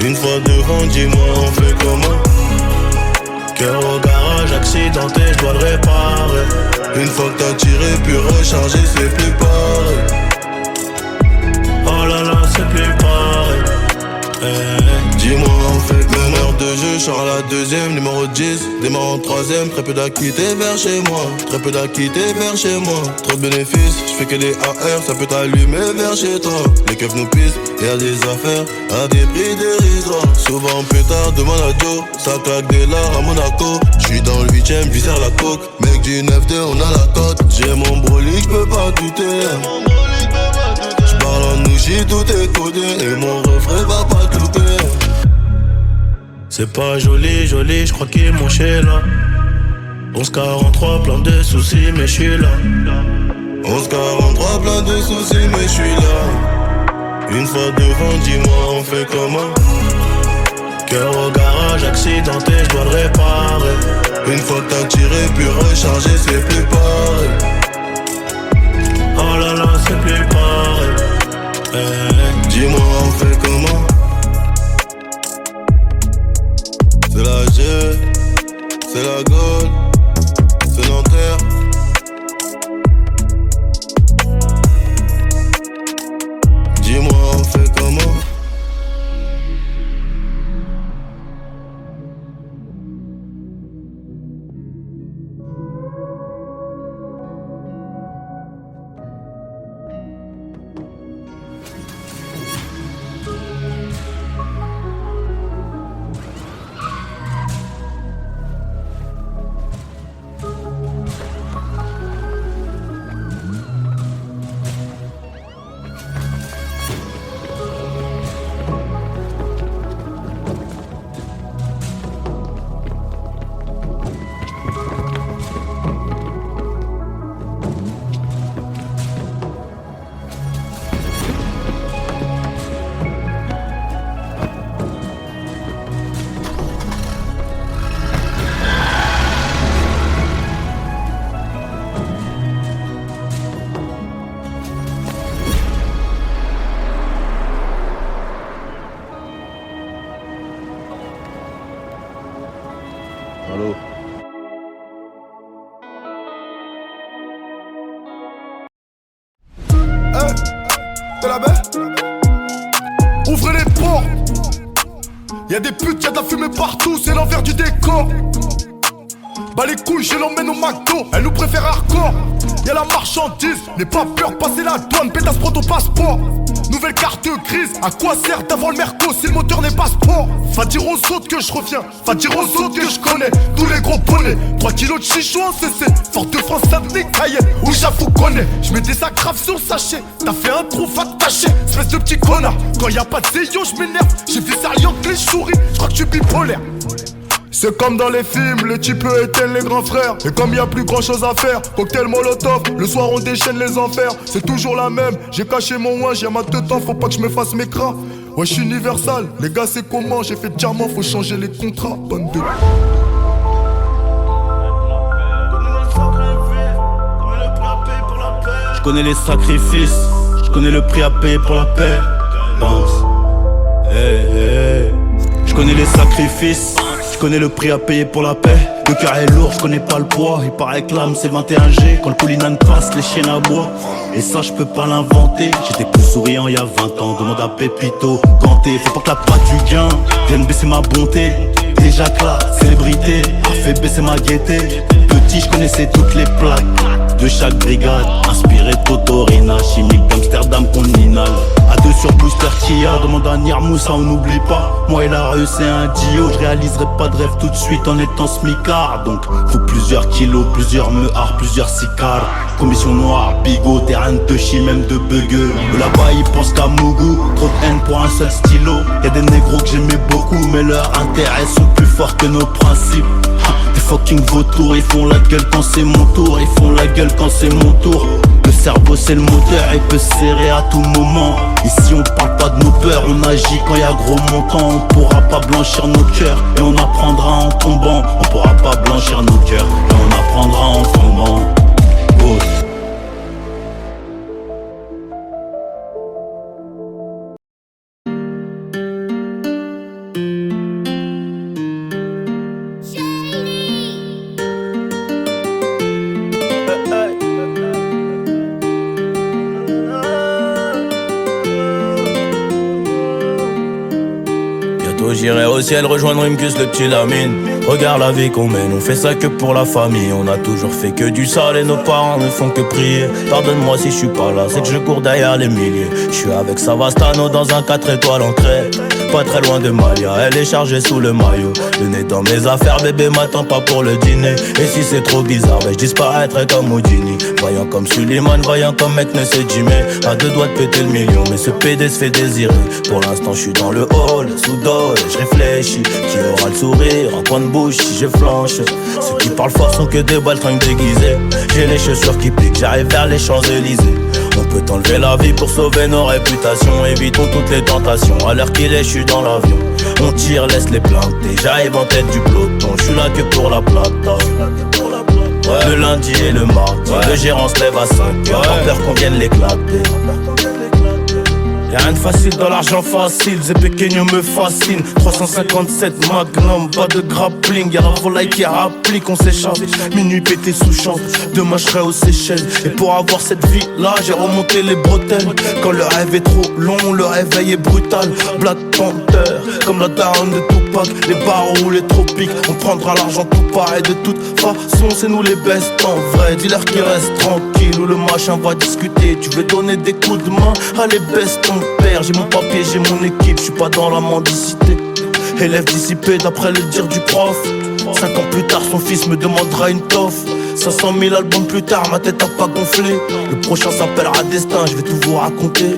Une fois devant, dis-moi, on fait comment? Cœur au garage, accidenté, je dois le réparer. Une fois que t'as tiré, puis rechargé, c'est plus pareil. Oh là là, c'est plus pareil. Dis-moi en fait, meneur de jeu, Charles la deuxième, numéro 10, démarre en troisième, très peu d'acquittés vers chez moi, très peu d'acquittés vers chez moi, trop de bénéfices, je fais que des AR, ça peut t'allumer vers chez toi, les keufs nous pissent, y'a des affaires à des prix dérisoires, souvent plus tard, demande à Joe, ça claque des lards à Monaco, j'suis dans le 8ème, j'vis la coke, mec du 9-2, on a la cote, j'ai mon brolic, j'peux pas douter. J'parle en nouchi, tout est codé et mon refrain va pas te louper. C'est pas joli, joli, j'crois qu'il est mon chez là. 11-43, plein de soucis, mais je suis là. 11-43, plein de soucis, mais je suis là. Une fois devant, dis-moi, on fait comment? Cœur au garage, accidenté, je dois le réparer. Une fois que t'as tiré, puis rechargé, c'est plus pareil. Oh là là, c'est plus pareil. Dis-moi, on fait comment? C'est la G, c'est la Gaule, c'est Nanterre. Dis-moi, on fait comment? Allô? De la baie. Ouvrez les portes. Y'a des putes, y'a de la fumée partout, c'est l'envers du décor. Bah les couilles, je l'emmène au McDo, elle nous préfère hardcore. Y'a la marchandise, n'aie pas peur, passer la douane, pétasse prends ton passeport. Nouvelle carte grise, à quoi sert d'avoir le merco si le moteur n'est pas sport? Va dire aux autres que je reviens, va dire aux autres que je connais tous les gros bonnets. 3 kilos de chichou en CC, Fort de France, Saint-Denis, Cayenne, où j'avoue connais. Je mets des agrafes sur le sachet, t'as fait un trou, va te tâcher, espèce de petit connard. Quand y'a pas de zéyo, je m'énerve, j'ai vu ça rien que les souris, je crois que tu es bipolaire. C'est comme dans les films, les types éteignent les grands frères. Et comme y a plus grand chose à faire, cocktail molotov, le soir on déchaîne les enfers. C'est toujours la même, j'ai caché mon wesh, y'a ma tête en, faut pas que je me fasse mes cras. Ouais j'suis universal, les gars c'est comment, j'ai fait diamant, faut changer les contrats, bonne de... Je connais les sacrifices, je connais le prix à payer pour la paix. Pense, je connais les sacrifices, je connais le prix à payer pour la paix. Le cœur est lourd, je connais pas le poids. Il paraît que l'âme c'est 21G. Quand le coulinan passe, les chiennes aboient. Et ça je peux pas l'inventer. J'étais plus souriant il y a 20 ans. Demande à Pépito, ganté. Faut pas que la patte du gain vienne baisser ma bonté. Déjà que la célébrité a fait baisser ma gaieté. Petit je connaissais toutes les plaques de chaque brigade, inspiré Totorina, chimique d'Amsterdam qu'on inhale. À 2 sur Booster Kia, demande à Nirmoussa, on n'oublie pas. Moi et la rue c'est un duo, je réaliserai pas de rêve tout de suite en étant smicard. Donc faut plusieurs kilos, plusieurs meuhards, plusieurs sicares. Commission noire, bigot, terrain de chi, même de bugueux. Là-bas ils pensent qu'à Mougou, trop de haine pour un seul stylo. Y'a des négros que j'aimais beaucoup, mais leurs intérêts sont plus forts que nos principes. Des fucking vautours, ils font la gueule quand c'est mon tour. Ils font la gueule quand c'est mon tour. Le cerveau c'est le moteur, il peut se serrer à tout moment. Ici on parle pas de nos peurs, on agit quand y a gros montant. On pourra pas blanchir nos cœurs, et on apprendra en tombant. On pourra pas blanchir nos cœurs, et on apprendra en tombant. Oh. J'irai au ciel rejoindre Rimkus, le petit Lamine. Regarde la vie qu'on mène, on fait ça que pour la famille. On a toujours fait que du sale et nos parents ne font que prier. Pardonne-moi si je suis pas là, c'est que je cours derrière les milliers. Je suis avec Savastano dans un 4 étoiles en crête. pas très loin de Malia, elle est chargée sous le maillot. Le nez dans mes affaires, bébé m'attend pas pour le dîner. Et si c'est trop bizarre, je disparaîtrai comme Houdini. Voyant comme Suleiman, voyant comme mec ne sait Jimmy. À deux doigts de péter le million, mais ce PD se fait désirer. Pour l'instant je suis dans le hall, sous dos et je réfléchis. Qui aura le sourire, en coin de bouche si je flanche. Ceux qui parlent fort sont que des baltringues déguisés. J'ai les chaussures qui piquent, j'arrive vers les Champs-Élysées. On peut enlever la vie pour sauver nos réputations. Évitons toutes les tentations, à l'heure qu'il est je suis dans l'avion. On tire, laisse les planter, j'arrive en tête du peloton. Je suis là que pour la plata. Ouais. Le lundi et le mardi, le gérant se lève à 5h, ouais. Peur qu'on vienne l'éclater. Y'a rien de facile dans l'argent facile, Zé Pequeño me fascine. 357 Magnum, pas de grappling. Y'a la volaille qui applique, on s'échappe. Minuit pété sous champ, demain je serai aux Seychelles. Et pour avoir cette vie là, j'ai remonté les bretelles. Quand le rêve est trop long, le réveil est brutal. Black Panther, comme la daronne de Tupac. Les barreaux ou les tropiques, on prendra l'argent tout pareil. De toute façon c'est nous les best en vrai. Dis-leur qu'ils restent tranquilles ou le machin va discuter. Tu veux donner des coups de main, allez baisse ton père. J'ai mon papier, j'ai mon équipe, je suis pas dans la mendicité. Élève dissipé d'après le dire du prof. 5 ans plus tard son fils me demandera une toffe. 500 000 albums plus tard, ma tête a pas gonflé. Le prochain s'appellera Destin, je vais tout vous raconter.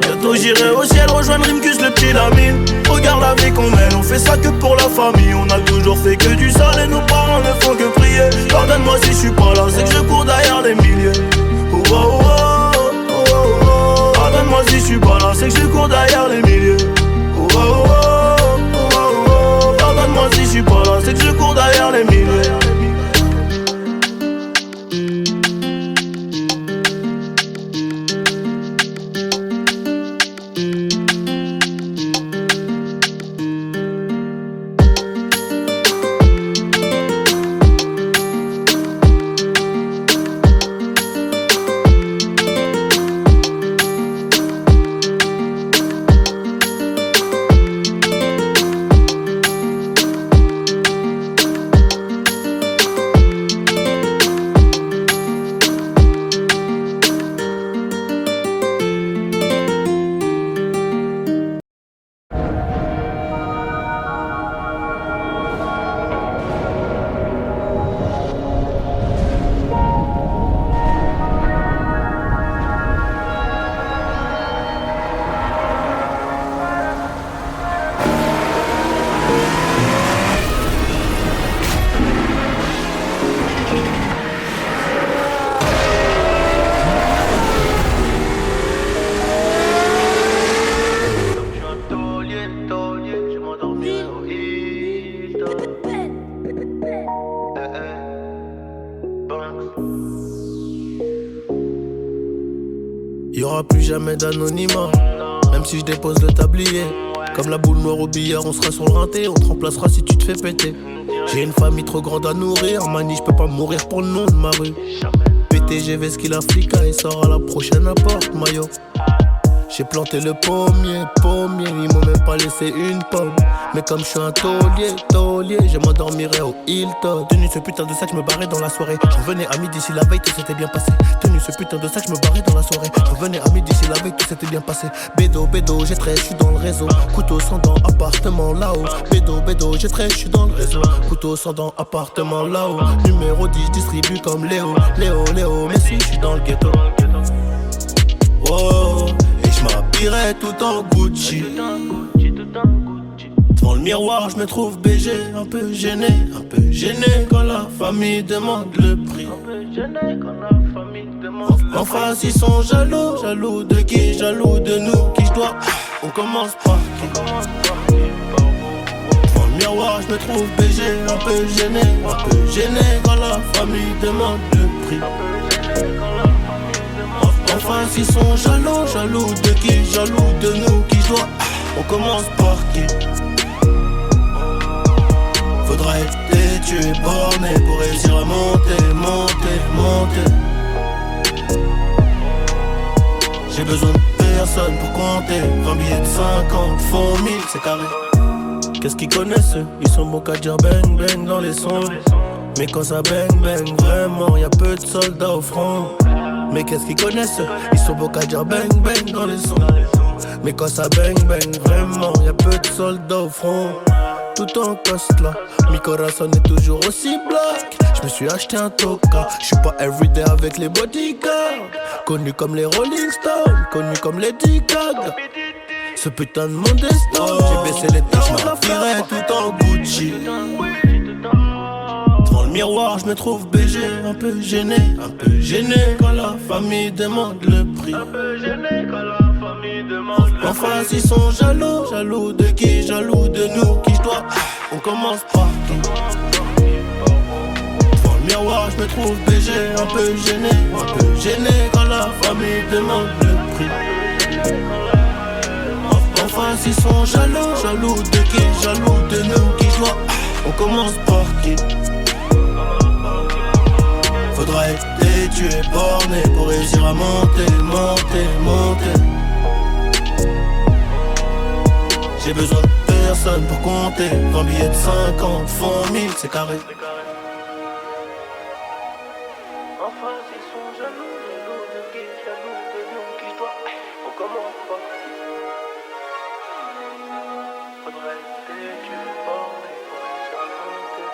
Bientôt j'irai au ciel rejoindre Rimkus le petit Lamine. Regarde la vie qu'on mène, on fait ça que pour la famille. On a toujours fait que du sale et nos parents ne font que prier. Pardonne-moi si je suis pas là, c'est que je cours derrière les milliers. Oh, oh, oh, oh, oh, oh. Pardonne-moi si je suis pas là, c'est que je cours derrière les milliers. Oh, oh, oh, oh, oh, oh. Pardonne-moi si je suis pas là, c'est que je cours derrière les milliers. Y'aura plus jamais d'anonymat, même si je dépose le tablier. Comme la boule noire au billard, on sera sur le rinté, on te remplacera si tu te fais péter. J'ai une famille trop grande à nourrir, mani je peux pas mourir pour le nom de ma rue. PTGV ce qu'il a flica, il sort à la prochaine apporte maillot. J'ai planté le pommier, ils m'ont même pas laissé une pomme. Mais comme je suis un taulier, je m'endormirai au Hilton. Tenu ce putain de sac, je me barrais dans la soirée. Je revenais à midi si la veille tout s'était bien passé. Tenu ce putain de sac, je me barrais dans la soirée. Je revenais à midi si la veille tout s'était bien passé. Bédo, j'ai trait, je suis dans le réseau. Couteau sans dents, appartement là-haut. Bédo, j'ai trait, je suis dans le réseau. Couteau sans dents, appartement là-haut. Numéro 10, je distribue comme Léo, mais si je suis dans le ghetto. Oh, je m'habillerai tout en Gucci. Devant le miroir, je me trouve BG, un peu gêné quand la famille demande le prix. En face, ils sont jaloux de qui? Jaloux de nous, qui je dois. On commence par qui? Devant le miroir, je me trouve BG, un peu gêné quand la famille demande le prix. En face ils sont jaloux de qui? Jaloux de nous, qui doit. On commence par qui? Faudra être têtu et borné pour réussir à monter. J'ai besoin de personne pour compter. 20 billets de 50 font 1000, c'est carré. Qu'est-ce qu'ils connaissent eux? Ils sont bons qu'à dire bang bang dans les sons. Mais quand ça bang vraiment, y'a peu de soldats au front. Mais qu'est-ce qu'ils connaissent? Ils sont beaux qu'à dire bang bang dans les sons. Mais quand ça bang bang vraiment, y'a peu de soldats au front. Tout en coste là, mi corazon est toujours aussi black. Je me suis acheté un toka, je suis pas everyday avec les bodyguards. Connu comme les Rolling Stones, connu comme les D-Cad. Ce putain de monde est stone, j'ai baissé les taches, je m'habillerai tout en Gucci. Devant le miroir, je me trouve BG, un peu gêné quand la famille demande le prix. En face ils sont jaloux, jaloux de qui, jaloux de nous, qui je dois. On commence par qui? Devant le miroir, je me trouve BG, un peu gêné quand la famille demande le prix. En face ils sont jaloux, jaloux de qui, jaloux de nous, qui je dois. On commence par qui? Faudra être têtu et borné pour réussir à monter. J'ai besoin de personne pour compter. 20 billets de 50 font 1000, c'est carré. Enfin ils sont jaloux, jaloux de qui, jaloux de nous, qui je dois. On commence par qui? Faudrait être têtu et borné pour réussir à monter.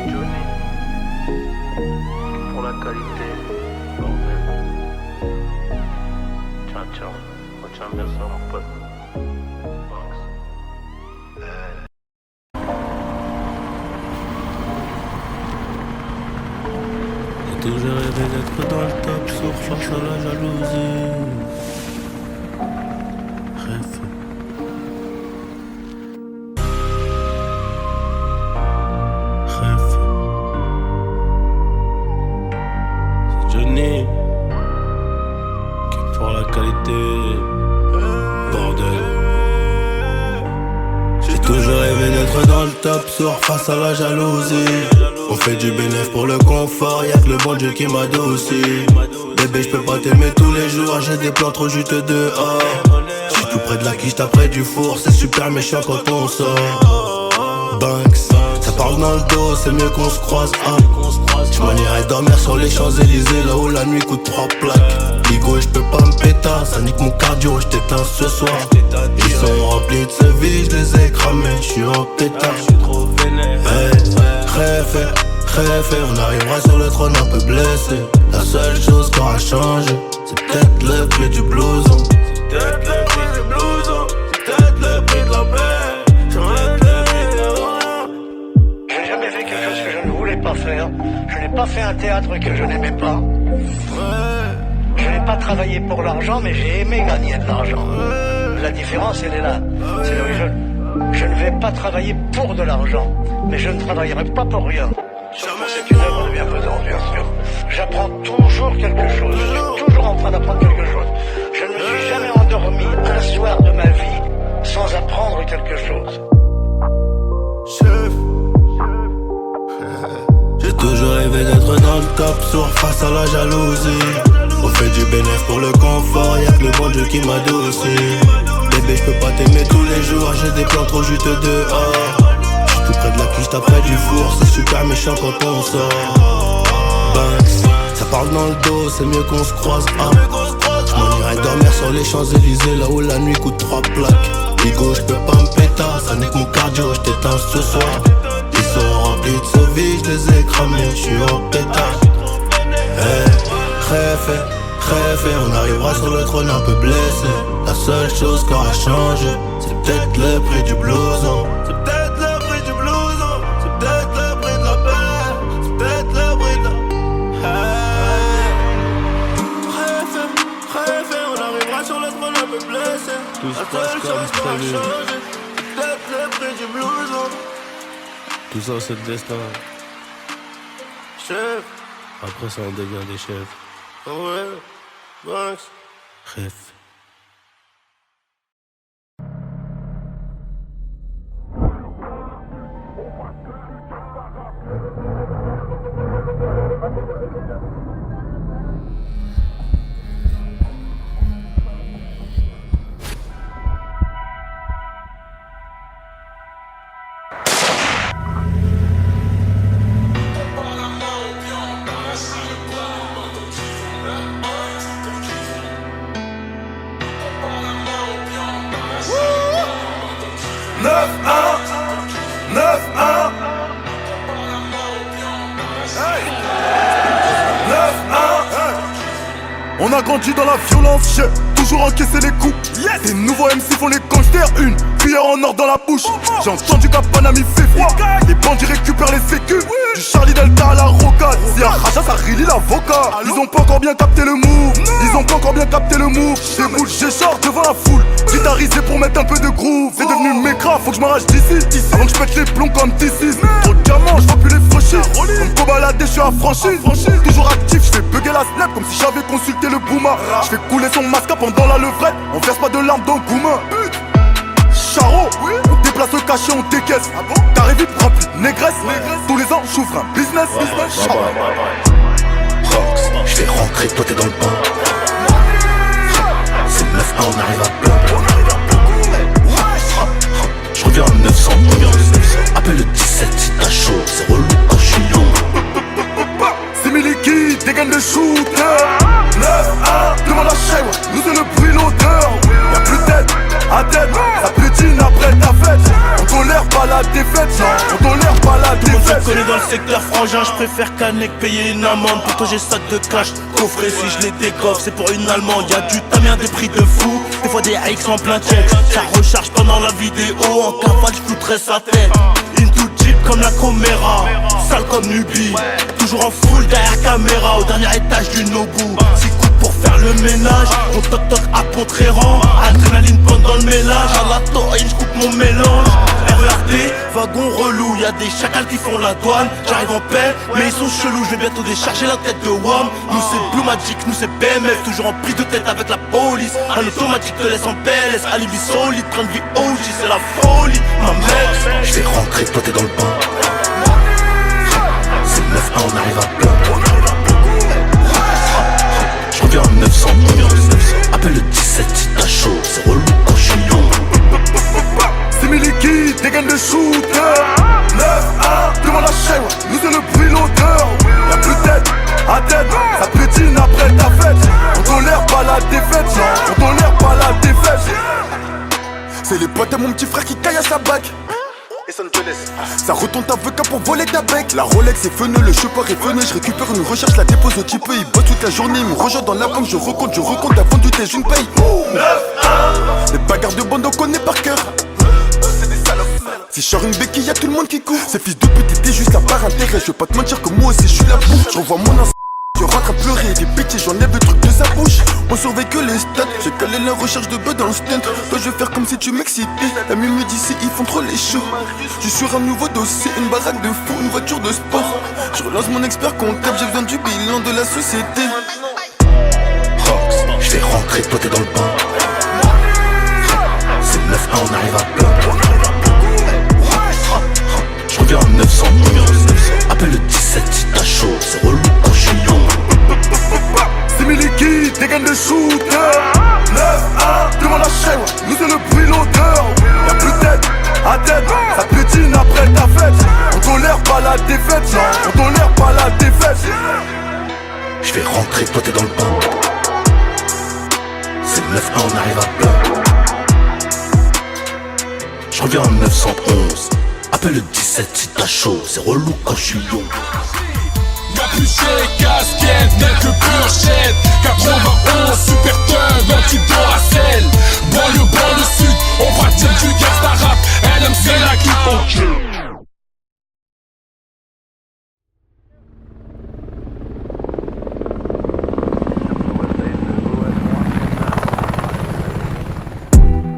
Johnny, pour la qualité, bordel. Ciao, retiens bien ça mon pote. Banks. J'ai toujours rêvé d'être dans le top sur face à la jalousie. Rêve. C'est Johnny qui pour la qualité. Bordel. J'ai toujours rêvé d'être dans le top sur face à la jalousie. On fait du bénéf pour le confort, y'a que le bon Dieu qui m'adoucit. Bébé j'peux pas t'aimer tous les jours, j'ai des plans trop juteux dehors. J'suis tout près de la quiche, près du four, c'est super méchant quand on sort. Banks, ça parle dans le dos, c'est mieux qu'on se croise. J'm'en irais dormir sur les Champs-Élysées, là où la nuit coûte 3 plaques. Ligo et j'peux pas me péter, ça nique mon cardio, j't'éteins ce soir. Ils sont remplis de ce vide, j'les ai cramés, j'suis en pétard. Rêve, on arrivera sur le trône un peu blessé. La seule chose qui aura changé, c'est peut-être le prix du blouson. C'est peut-être le prix du blouson, c'est peut-être le prix de la paix. Je n'ai jamais fait quelque chose que je ne voulais pas faire. Je n'ai pas fait un théâtre que je n'aimais pas. Je n'ai pas travaillé pour l'argent, mais j'ai aimé gagner de l'argent. La différence, elle est là. C'est là où je ne vais pas travailler pour de l'argent, mais je ne travaillerai pas pour rien. Sauf que c'est une œuvre de bienfaisance, bien sûr. J'apprends toujours quelque chose. Je suis toujours en train d'apprendre quelque chose. Je ne me suis jamais endormi un soir de ma vie sans apprendre quelque chose. Chef. J'ai toujours rêvé d'être dans le top sur face à la jalousie. On fait du bénéf pour le confort, y'a que le bon Dieu qui m'adoucit. Bébé j'peux pas t'aimer tous les jours, j'ai des plans trop juteux dehors. Tout près de la quiche, près du four, c'est super méchant quand on sort. Banks, ça parle dans le dos, c'est mieux qu'on se croise. J'm'en irais dormir sur les Champs-Élysées, là où la nuit coûte 3 plaques. Ligo, j'peux pas me péter, ça nique mon cardio, j't'éteins ce soir. Ils sont remplis de ce vide, j'les ai cramés, j'suis en pétard. Rêve, on arrivera sur le trône un peu blessé. La seule chose qui aura changé, c'est peut-être le prix du blouson. C'est peut-être le prix du blouson, c'est peut-être le prix de la paix, c'est peut-être le prix de la... Rêve, on arrivera sur le trône un peu blessé. Tout se La passe seule comme chose qui aura prévu. changé, c'est peut-être le prix du blouson. Tout ça c'est le destin. Chef, Après ça on devient des chefs. ouais, Banks. Rêve. On a grandi dans la violence, j'ai toujours encaissé les coups. Des nouveaux MC font les gangsters, une cuillère en or dans la bouche. J'ai entendu qu'à Panama il fait froid, les bandits récupèrent les sécus. Du Charlie Delta à la rocade, si à Raja ça relie l'avocat. Ils ont pas encore bien capté le move, ils ont pas encore bien capté le move. J'ai boule, j'ai short devant la foule, guitarisé pour mettre un peu de groove. C'est devenu mécra, faut que je m'arrache d'ici, avant que je pète les plombs comme T6. Trop de diamants, je vois plus les franchis. Comme Kobalade, je suis affranchi. Toujours actif, je fais bugger la snap comme si j'avais consulté le Bouma. Je fais couler son masque pendant la levrette, on verse pas de larmes dans Gouma. Charo, on déplace le cachet, on décaisse. T'arrives vite, rempli de négresse. Tous les ans, j'ouvre un business. Je vais rentrer, toi t'es dans le bain. C'est 9-1, on arrive à plein. Je reviens en 900. Appelle le 17 si t'as chaud. C'est relou quand je suis long. C'est Miliki, des gaines de shooter. 9-1, devant la chaîne, nous c'est le bruit, l'odeur. Y'a plus de tête, à tête, ça pétine après ta fête. On tolère pas la défaite, on tolère pas la Tout le monde défaite. se connaît dans le secteur frangin, je préfère canner que payer une amende. Pour toi j'ai sac de cash, coffret si je les décoffre, c'est pour une allemande. Y'a du tamien, des prix de fou, des fois des X en plein check. Ça recharge pendant la vidéo, en cavale je flouterai sa tête. Into Jeep comme la Comera, sale comme Nubi. Toujours en full derrière caméra, au dernier étage du Nobu. 6 coups pour faire le ménage, on toc toc à Pontréran. Adrénaline pendant le ménage, à la taurine je coupe mon mélange. RERD, wagon relou, y'a des chacals qui font la douane. J'arrive en paix, mais ils sont chelous, je vais bientôt décharger la tête de WAM. Nous c'est Blue Magic, nous c'est BMF, toujours en prise de tête avec la police. Un automatique te laisse en PLS, alibi solide, train de vie OG, c'est la folie, ma mec. Je vais rentrer, toi t'es dans le bain. C'est 9-1, on arrive à plein. Je reviens en 900. Appelle le 17 si t'as chaud. C'est relou quand je suis long. C'est Miliki, des gaines de shooter. 9-1, devant la chaîne, nous c'est le bruit, l'odeur. Y'a plus de tête, à tête, ça pétine après ta fête. On tolère pas la défaite, on tolère pas la défaite. C'est les potes à mon petit frère qui caille à sa bague. Ça retourne ta vodka pour voler ta bec. La Rolex est feneux, le chauffeur est venu. Je récupère une recherche, la dépose au type. Il bosse toute la journée, il me rejoint dans la banque. Je recompte, avant du thé, je ne paye. 9-1. Les bagarres de bande on connaît par cœur. Si je sors une béquille, y'a tout le monde qui court. Ces fils de pute étaient juste là par intérêt. Je vais pas te mentir que moi aussi je suis la bouffe. Je revois mon ancien qui rentre à pleurer. Des bêtises, j'enlève le truc de sa bouche. On surveille que les stats. J'ai calé la recherche de bœufs dans le stunt. Toi je vais faire comme si tu m'excitais. La mieux me dit si ils font trop les shows. Je suis sur un nouveau dossier, une baraque de fou, une voiture de sport. Je relance mon expert comptable, j'ai besoin du bilan de la société. Je vais rentrer, toi t'es dans le bain. C'est 9-1, on arrive à plein. Je reviens en 900. Appelle le 17 si t'as chaud. C'est relou quand je suis long. C'est Miliki, des gaines de shooter. 9-1, devant la chaîne, nous c'est le bruit, l'odeur. Y'a plus de tête, à tête, ça pétine après ta fête. On tolère pas la défaite, on tolère pas la défaite. Je vais rentrer, toi t'es dans le bain. C'est 9-1, on arrive à plein. Je reviens en 911. Appelle le 17 si t'as chaud. C'est relou quand je suis long. Y'a plus chez casquette, n'est que purchette. 91, super thug, anti-Doracel. Banlieue sud, on pratique du gangsta rap. LMC la clip.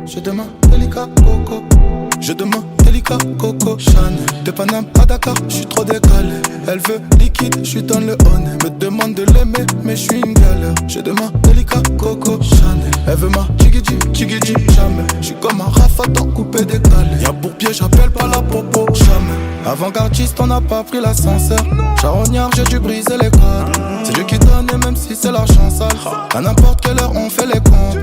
Je demande délicat coco. Je demande délicat coco. Chanel de Paname à Dakar, je suis trop décalé. Elle veut liquide, je suis dans le honey. Me demande de l'aimer, mais je suis une galère. Je demande délicat coco. Chanel, elle veut ma chigidi, jamais. Je suis comme un rafatan coupé décalé. Y'a pour pied, j'appelle pas la popo, jamais. Avant-gardiste, on n'a pas pris l'ascenseur. Charognard, j'ai dû briser les codes. C'est Dieu qui donne, et même si c'est l'argent sale. À n'importe quelle heure, on fait les comptes.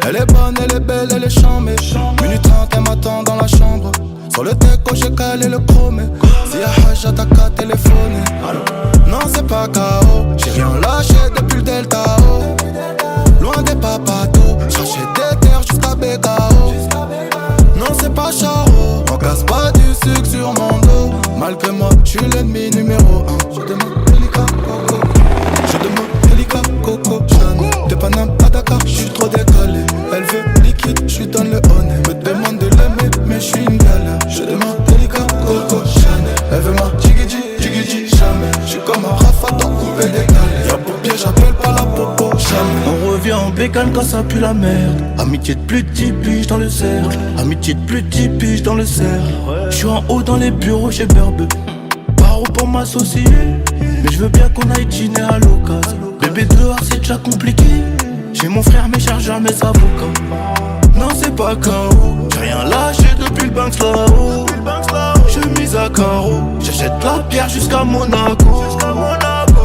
Elle est bonne, elle est belle, elle est chambée. Minute 30, elle m'attend dans la chambre. Sur le déco, j'ai calé le chromé. Si y'a Hajj, t'as qu'à téléphoner. Non, c'est pas KO. J'ai rien lâché depuis le Delta O. Loin des papatos. Chercher des terres jusqu'à BKO. Non, c'est pas Charo. donne le honnet. Me demande de l'aimer, mais je suis une galère. Je demande délicat, Coco Chanel. Elle veut ma jiggy jamais. Je suis comme un Rafa dans coupé décalé. Y'a pour pied, j'appelle pas la popo jamais. On revient en bécane quand ça pue la merde. Amitié de plus de 10 piges dans le cercle. Amitié de plus de 10 piges dans le cercle. Je suis en haut dans les bureaux chez Berbe. Paro pour m'associer. Mais je veux bien qu'on aille dîner à l'occasion. Bébé dehors c'est déjà compliqué. J'ai mon frère mais cherche jamais sa avocats. Non c'est pas KO. J'ai rien lâché depuis le Banks là-haut. Je mise à carreau. J'achète la pierre jusqu'à Monaco.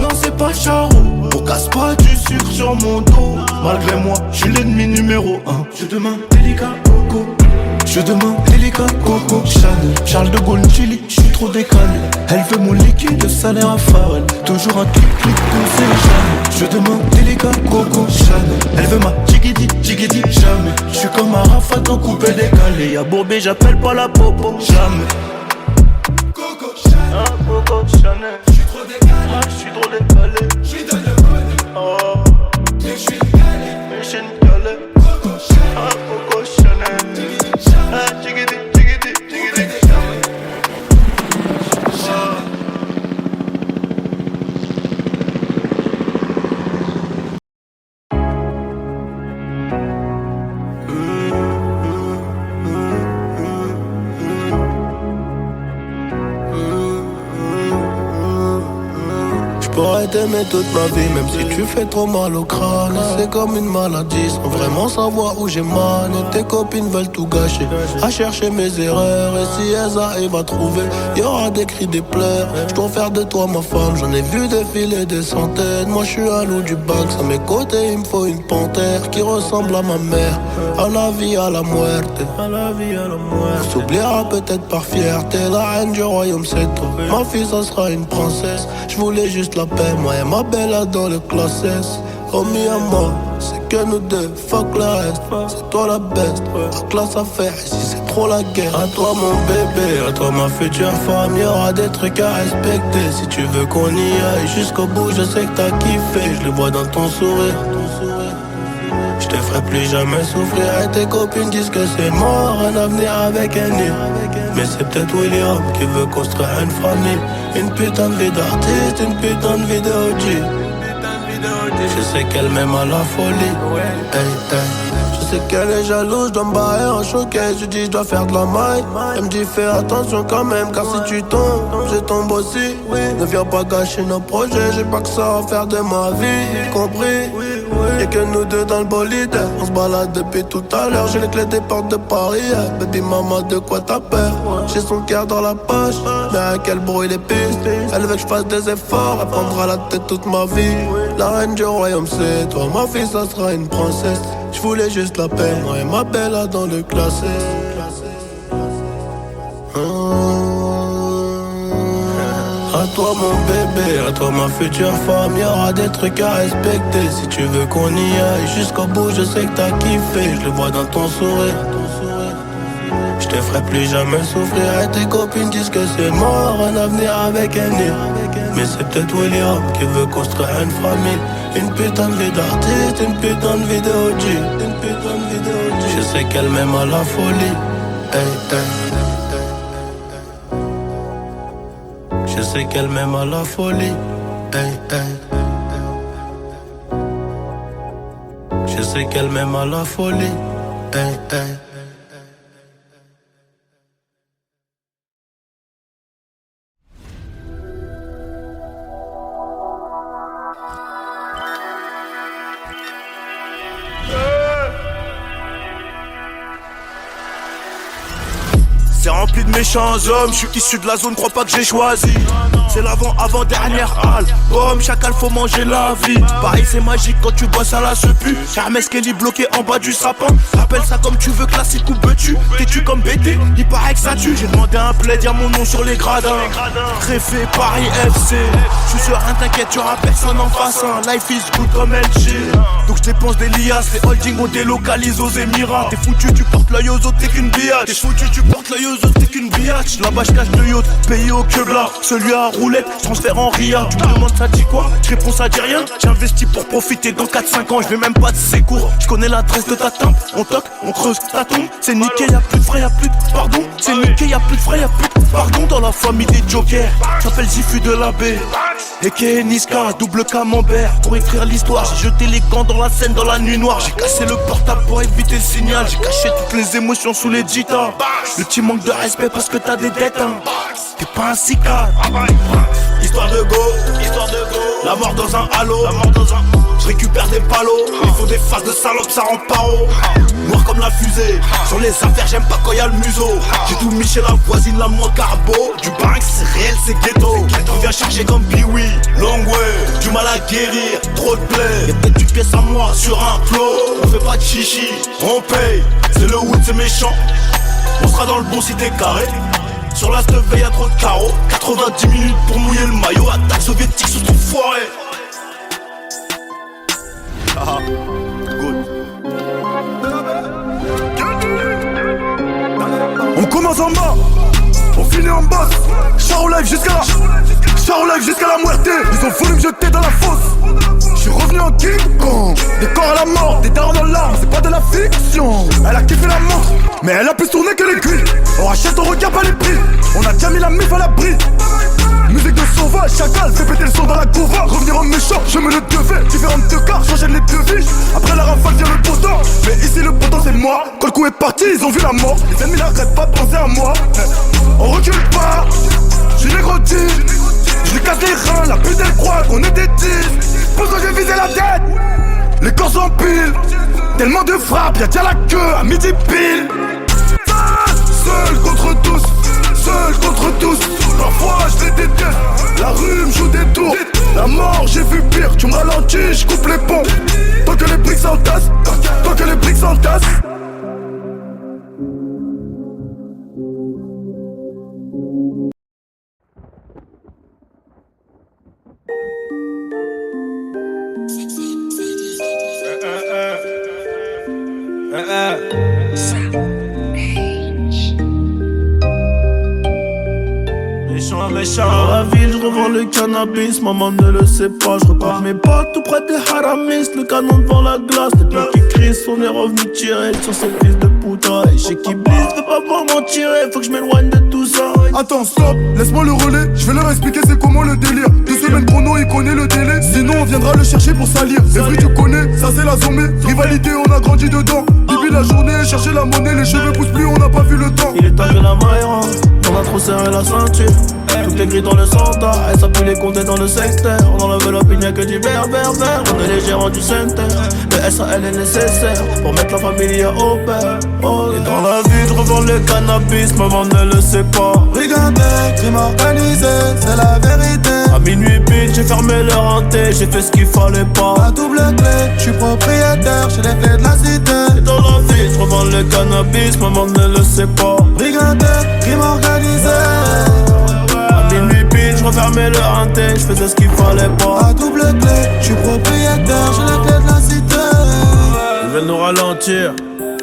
Non c'est pas charron. Pour casse pas du sucre sur mon dos. Malgré moi, je suis l'ennemi numéro 1. Je demande délicat Coco. Je demande délicat Coco Chanel. Charles de Gaulle Chili, je suis trop décalé. Elle veut mon liquide, le salaire à Pharrell. Toujours un clic comme c'est jamais. Je demande délicat Coco Chanel. Elle veut ma jiggy jamais. Je suis comme un Rafa dans coupé décalé. Y'a Bourbé, j'appelle pas la popo jamais. Coco Chanel, Coco Chanel. je suis trop décalé. Je suis trop décalé. Je donne le honnet. Oh, Mais je suis une galère. mais j'ai une galère. Coco Chanel, Coco Chanel. jiggy jamais. J'pourrais t'aimer toute ma vie, même si tu fais trop mal au crâne. C'est comme une maladie, sans vraiment savoir où j'ai mal. Et tes copines veulent tout gâcher, à chercher mes erreurs. Et si elles arrivent à trouver, y'aura des cris, des pleurs. J'dois faire de toi ma femme, j'en ai vu défiler des centaines. Moi j'suis un loup du bac, à mes côtés il me faut une panthère qui ressemble à ma mère. À la vie, à la muerte. On s'oubliera peut-être par fierté. La reine du royaume c'est toi. Ma fille ça sera une princesse. J'voulais juste la paix, moi et ma belle dans le classe S. Oh mi amor, c'est que nous deux, fuck le reste. C'est toi la best, la classe à faire, ici c'est trop la guerre. À toi mon bébé, à toi ma future femme. Y'aura des trucs à respecter. Si tu veux qu'on y aille jusqu'au bout, je sais que t'as kiffé. Je le vois dans ton sourire. Je te ferai plus jamais souffrir. Et tes copines disent que c'est mort, un avenir avec un nid. Mais c'est peut-être William qui veut construire une famille. Une putain de vie d'artiste, une putain de vie de OG. Je sais qu'elle m'aime à la folie. Hey, hey. Je sais qu'elle est jalouse, je dois me barrer en choquet. Je dis je dois faire de la maille. Elle me dit fais attention quand même, car si tu tombes, je tombe aussi. Ne viens pas gâcher nos projets, j'ai pas que ça à faire de ma vie, compris? Y'a que nous deux dans le bolide. On se balade depuis tout à l'heure. J'ai les clés des portes de Paris. Baby maman, de quoi t'as peur? J'ai son cœur dans la poche, mais à quel bruit les pistes. Elle veut que je fasse des efforts. Elle prendra la tête toute ma vie. La reine du royaume c'est toi. Ma fille ça sera une princesse. Je voulais juste la paix. Moi et ma belle là dans le classé. À toi mon bébé, à toi ma future femme. Y'aura des trucs à respecter. Si tu veux qu'on y aille jusqu'au bout, je sais que t'as kiffé. Je le vois dans ton sourire. Je te ferai plus jamais souffrir. Et tes copines disent que c'est mort, un avenir avec un nid. Mais c'est peut-être William qui veut construire une famille. Une putain de vie d'artiste, une putain de vie de OG. Je sais qu'elle m'aime à la folie. Hey, hey. Je sais qu'elle m'aime à la folie. Hey, hey. Je sais qu'elle m'aime à la folie. Hey, hey. C'est rempli de méchants hommes, je suis issu de la zone, crois pas que j'ai choisi. C'est l'avant-avant-dernière album, chacal faut manger la vie. Pareil c'est magique quand tu bosses à la sepu. Hermès Kelly bloqué en bas du sapin. Appelle ça comme tu veux, classique ou beutu. T'es-tu comme BT, il paraît que ça tue. J'ai demandé un plaid, y'a mon nom sur les gradins. Préfet Paris FC. J'suis serein, t'inquiète, y'aura personne en face. Life is good comme LG. Donc j'dépense des liasses, les holdings on délocalise aux Émirats. T'es foutu, tu portes l'œil aux autres, t'es qu'une biatch. T'es foutu, tu portes l'œil aux autres, t'es qu'une biatch. Là-bas je cache 2 yachts, payé au queue-là. Celui à roulette, transfert en ria. Tu me demandes ça dit quoi? Je réponds ça dit rien. J'investis pour profiter dans 4-5 ans. Je vais même pas de sécours. Je connais l'adresse de ta timbre. On toque, on creuse ta tombe. C'est niqué, y'a plus de frais, y'a plus de pardon. C'est niqué, y'a plus de frais, y'a plus de pardon. Dans la famille des jokers, j'appelle Zifu de la baie. Et Niska, double camembert. Pour écrire l'histoire, j'ai jeté les gants dans la scène dans la nuit noire. J'ai cassé le portable pour éviter le signal. J'ai caché toutes les émotions sous les guitares. Le petit manque de respect parce que t'as des dettes hein. T'es pas un cicade. Histoire de go, la mort dans un halo. Je récupère des palos. Il faut des faces de salope, ça rend paro. Noir comme la fusée. Sur les affaires, j'aime pas quand y'a le museau. J'ai tout mis chez la voisine, la moins carbo. Du Banks, c'est réel, c'est ghetto. On vient charger comme Biwi, long way. Du mal à guérir, trop de play. Y'a peut-être du pièce à moi sur un clos. On fait pas de chichi, on paye. C'est le wood, c'est méchant. On sera dans le bon si t'es carré. Sur la stuff, y'a trop de carreaux. 90 minutes pour mouiller le maillot. Attaque soviétique sous ton foiré. Ah, good. On commence en bas, on finit en boss. Charo live jusqu'à la muerte. Ils ont voulu me jeter dans la fosse. Je suis revenu en King Kong. Des corps à la mort, des darons dans l'arme, c'est pas de la fiction. Elle a kiffé la montre, mais elle a plus tourné que les culs. On rachète, on regarde pas les prix. On a déjà mis la mif à l'abri. Musique de sauvage, chacal, fais péter le son dans la couva. Revenir en méchant, je me le devais. Différentes deux quarts, j'enchaîne les deux vies. Après la rafale vient le poteau. Mais ici le poteau c'est moi. Quand le coup est parti, ils ont vu la mort. Les ennemis n'arrêtent pas de penser à moi. On recule pas, j'suis négotine. Je lui casse les reins, la pute elle croit qu'on est des tirs. Pour ça j'ai visé la tête. Les corps s'empilent. Tellement de frappes, y'a déjà la queue à midi pile. Seul contre tous. Parfois je les déteste. La rue me joue des tours. La mort j'ai vu pire. Tu me ralentis, je coupe les ponts. Tant que les briques s'entassent. Méchant. Dans la ville, je revends le cannabis, maman ne le sait pas. Je repars mes potes tout près des haramis, le canon devant la glace. Les blocs qui crissent, on est revenu tirer sur ces fils de putain. Et chez qui blisse, veut pas voir m'en tirer, faut que je m'éloigne de tout ça. Attends, stop, laisse-moi le relais. Je vais leur expliquer c'est comment le délire. 2 semaines chrono, il connaît le délai. Sinon, on viendra le chercher pour salir. Les fruits, tu connais, ça c'est la zombie. Rivalité, on a grandi dedans. Bibi la journée, chercher la monnaie. Les cheveux poussent plus, on n'a pas vu le temps. Il est temps que la maille, on a trop serré la ceinture. Tout est gris dans le centre, elle s'appuie les compter dans le secteur. Dans l'enveloppe, il n'y a que du vert. On est les gérants du center. Le SAL est nécessaire pour mettre la famille au père. Oh, et dans la vie, je revends le cannabis, maman ne le sait pas. Brigandé, crime organisé, c'est la vérité. À minuit pile, j'ai fermé leur hanté, j'ai fait ce qu'il fallait pas. À double clé, je suis propriétaire, j'ai les clés de la cité. Et dans la vie, je revends le cannabis, maman ne le sait pas. Brigandé, crime organisé. Minuit pile, je refermais le hanté, je faisais ce qu'il fallait pas. À double clé, je suis propriétaire, j'ai les clés de la cité. Ils veulent nous ralentir,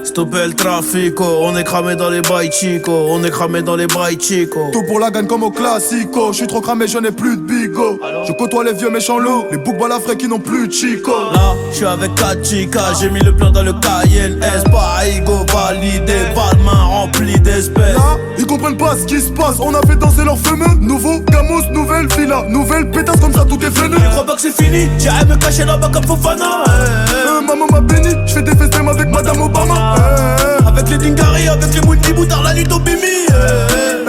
stopper le trafic, on est cramé dans les bails chico, on est cramé dans les bails chico. Tout pour la gagne comme au classico. Je suis trop cramé, je n'ai plus de bigot. Je côtoie les vieux méchants loups, les boucs balafrés qui n'ont plus de chico. Là, je suis avec 4 chicas, j'ai mis le plan dans le Cayenne S, pas ego validé, pas de main remplie d'espèces. Là, ils comprennent pas ce qui se passe, on a fait danser leurs fameux. Nouveau gamos, nouvelle villa, nouvelle pétasse comme ça tout est venu. Je crois pas que c'est fini, j'irai me cacher là-bas comme Fofana. Maman m'a béni, je fais des festins avec Madame Obama. Avec les Dingari, avec les multiboutards, la nuit au Bimi.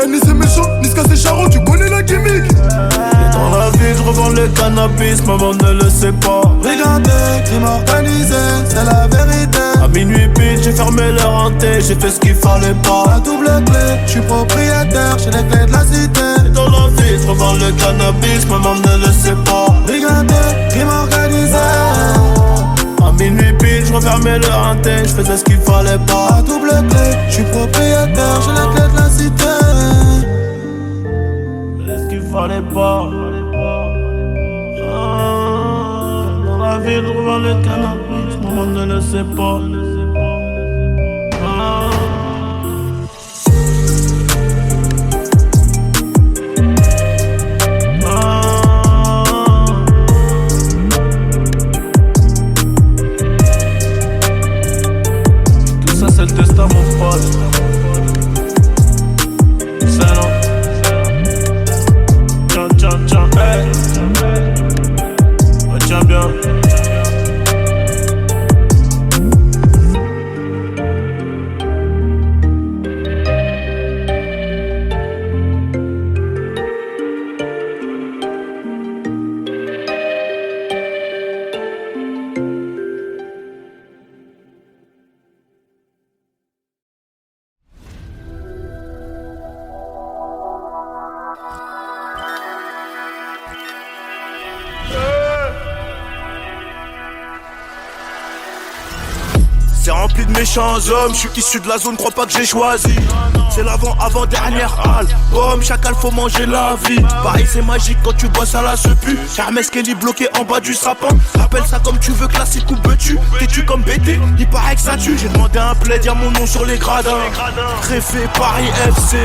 Ni c'est méchant, ni c'est Charo, tu connais la gimmick. Et dans la vie, je revends le cannabis, maman ne le sait pas. Brigandé, crime organisé, c'est la vérité. À minuit pile, j'ai fermé leur hanté, j'ai fait ce qu'il fallait pas. À double clé, je suis propriétaire, j'ai les clés de la cité. Et dans la vie, je revends le cannabis, maman ne le sait pas. Brigandé, crime organisé. À minuit pile, je refermais le hanté, je faisais ce qu'il fallait pas. À double clé, je suis propriétaire, j'ai les clés de la cité. C'est ce qu'il fallait pas. Dans la ville, je revends le cannabis, maman ne le sait pas. méchants hommes, je suis issu de la zone, crois pas que j'ai choisi. C'est l'avant-dernière halle. Comme chacal, faut manger la vie. Pareil, c'est magique quand tu bosses à la sepu. Hermès Kelly bloqué en bas du sapin. Appelle ça comme tu veux, classique ou betu. T'es-tu comme BT, il paraît que ça tue. J'ai demandé un plaid, y'a mon nom sur les gradins. Préfet Paris FC.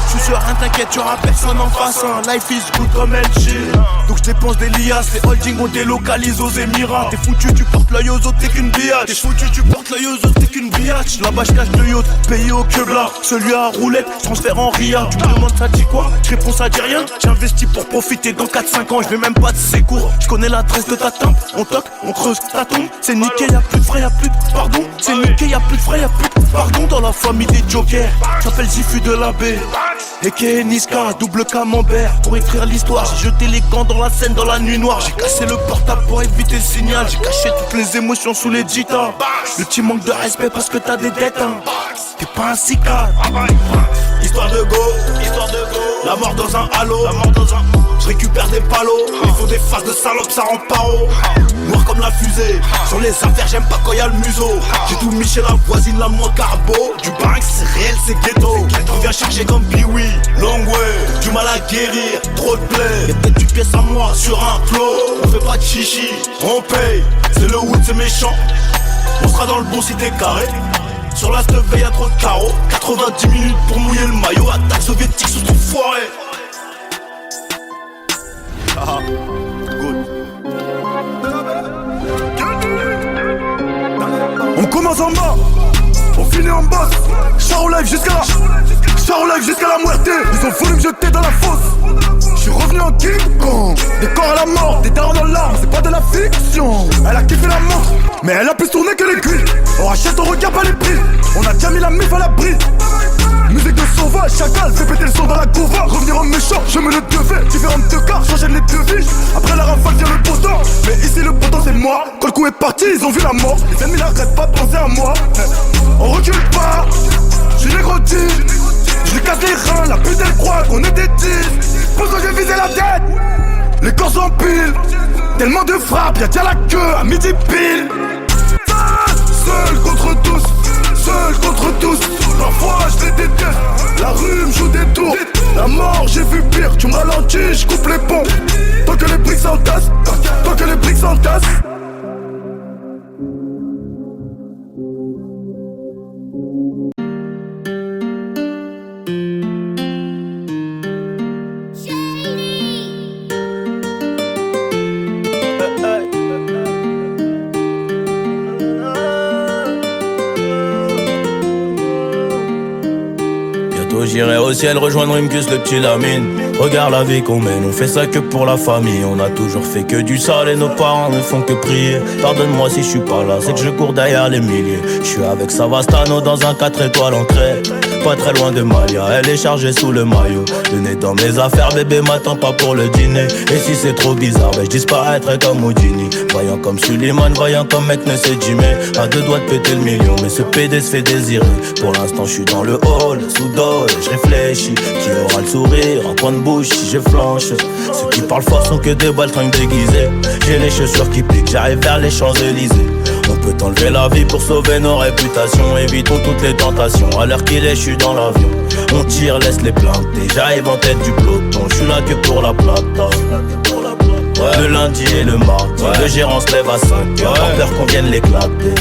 Je suis serein, t'inquiète, y'aura personne en face. Life is good comme LG. Donc je dépense des liasses, les holdings on délocalise aux Émirats. T'es foutu, tu portes l'œil aux autres, t'es qu'une biatch. T'es foutu, tu portes l'œil aux autres, t'es qu'une biatch. Là-bas je cache le yacht, payé au quebla. Celui à roulette, transfert en ria. Tu me demandes ça dit quoi? Je réponds ça dit rien. J'investis pour profiter dans 4-5 ans, je vais même pas de sécours. Je connais l'adresse de ta tempe, on toque, on creuse ta tombe. C'est niqué, y'a plus de frais, y'a plus de pardon. C'est niqué, y'a plus de frais, y'a plus de pardon. Dans la famille des jokers, j'appelle Zifu de la baie. Et Niska, double camembert. Pour écrire l'histoire, j'ai jeté les gants dans la scène dans la nuit noire. J'ai cassé le portable pour éviter le signal. J'ai caché toutes les émotions sous les jitas. Le petit manque de respect parce que t'as des dettes hein. T'es pas un cicade. Histoire de go, la mort dans un halo. Je récupère des palos. Il faut des faces de salopes, ça rend pas haut. Noir comme la fusée. Sur les affaires, j'aime pas quand y'a le museau. J'ai tout mis chez la voisine, la moins carbo. Du barix, c'est réel, c'est ghetto. Je reviens charger comme Biwi. Long way, du mal à guérir. Trop de play. Y'a peut-être du pièce à moi sur un flow. On fait pas de chichi, on paye. C'est le wood, c'est méchant. On sera dans le bon si t'es carré. Sur la stuff, y'a trop de carreaux. 90 minutes pour mouiller le maillot. Attaque soviétique sous ton foiré. Ah, good. On commence en bas, on finit en boss. Charo live jusqu'à la muerte. Ils ont voulu me jeter dans la fosse. Je suis revenu en King Kong. Des corps à la mort, des darons dans l'arme, c'est pas de la fiction. Elle a kiffé la montre, mais elle a plus tourné que les culs. On rachète, on regarde pas les prix. On a déjà mis la mif à l'abri. Musique de sauvage, chacal, fais péter le son dans la couva. Revenir en méchant, je me le devais. Différentes de cartes, j'enchaîne les devis. Après la rafale vient le beau temps. Mais ici le beau temps c'est moi. Quand le coup est parti, ils ont vu la mort. Les ennemis n'arrêtent pas de penser à moi. On recule pas, j'suis négro-tig. J'lui casse les reins, la pute elle croit qu'on est des tiges. Pour ça j'ai visé la tête, les corps s'empilent. Tellement de frappes, y'a déjà la queue à midi pile. Seul contre tous, seul contre tous. Parfois je les déteste, la rue me joue des tours. La mort j'ai vu pire, tu me ralentis, je coupe les ponts. Tant que les briques s'entassent, tant que les briques s'entassent. J'irai au ciel rejoindre Rimkus, le petit Lamine. Regarde la vie qu'on mène, on fait ça que pour la famille. On a toujours fait que du sale et nos parents ne font que prier. Pardonne-moi si je suis pas là, c'est que je cours derrière les milliers. Je suis avec Savastano dans un 4 étoiles en crête. Pas très loin de Malia, elle est chargée sous le maillot. Le nez dans mes affaires, bébé m'attend pas pour le dîner. Et si c'est trop bizarre, je disparaîtrai comme Houdini. Voyant comme Suleiman, voyant comme mec ne sait Jimmy. À deux doigts de péter le million, mais ce PD se fait désirer. Pour l'instant je suis dans le hall, sous dos, je réfléchis. Qui aura le sourire, un coin de bouche si je flanche. Ceux qui parlent fort sont que des baltringues déguisées. J'ai les chaussures qui piquent, j'arrive vers les Champs-Élysées. On peut enlever la vie pour sauver nos réputations. Évitons toutes les tentations, à l'heure qu'il est je suis dans l'avion. On tire, laisse les planter, j'arrive en tête du peloton. Je suis là que pour la plata. Ouais. Le lundi et le mardi, le gérant se lève à 5h. Pas peur qu'on vienne l'éclater.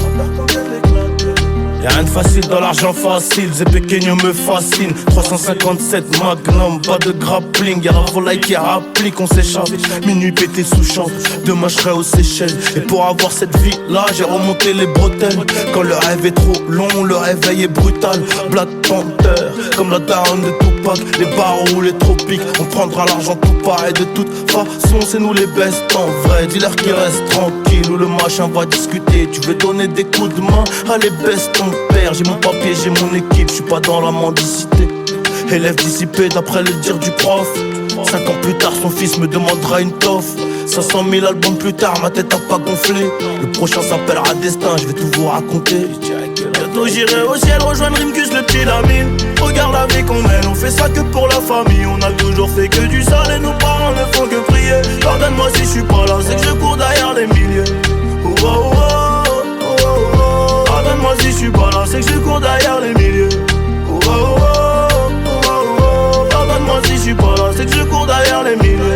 Y'a rien de facile dans l'argent facile, Zé Pequeño me fascine. 357 Magnum, pas de grappling. Y'a la volaille qui applique, on s'échappe. Minuit pété sous champ, demain je serai aux Seychelles. Et pour avoir cette vie là, j'ai remonté les bretelles. Quand le rêve est trop long, le réveil est brutal. Black Panther, comme la daronne de Tupac. Les barreaux ou les tropiques, on prendra l'argent tout pareil. De toute façon c'est nous les best en vrai. Dis-leur qu'ils restent tranquilles ou le machin va discuter. Tu veux donner des coups de main, allez baisse ton père. J'ai mon papier, j'ai mon équipe, je suis pas dans la mendicité. Élève dissipé d'après le dire du prof. 5 ans plus tard son fils me demandera une toffe. 500 000 albums plus tard ma tête a pas gonflé. Le prochain s'appellera Destin, je vais tout vous raconter. Bientôt j'irai au ciel rejoindre Rimkus, le petit Lamine. Regarde la vie qu'on mène, on fait ça que pour la famille. On a toujours fait que du sale et nos parents ne font que prier. Pardonne-moi si je suis pas là, c'est que je cours derrière les milliers. Oh, oh, oh, oh, oh, oh. Pardonne-moi si je suis pas là, c'est que je cours derrière les milieux. Oh, oh, oh, oh, oh. Pardonne-moi si je suis pas là, c'est que je cours derrière les milieux.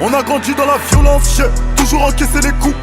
On a grandi dans la violence, j'ai toujours encaissé les coups.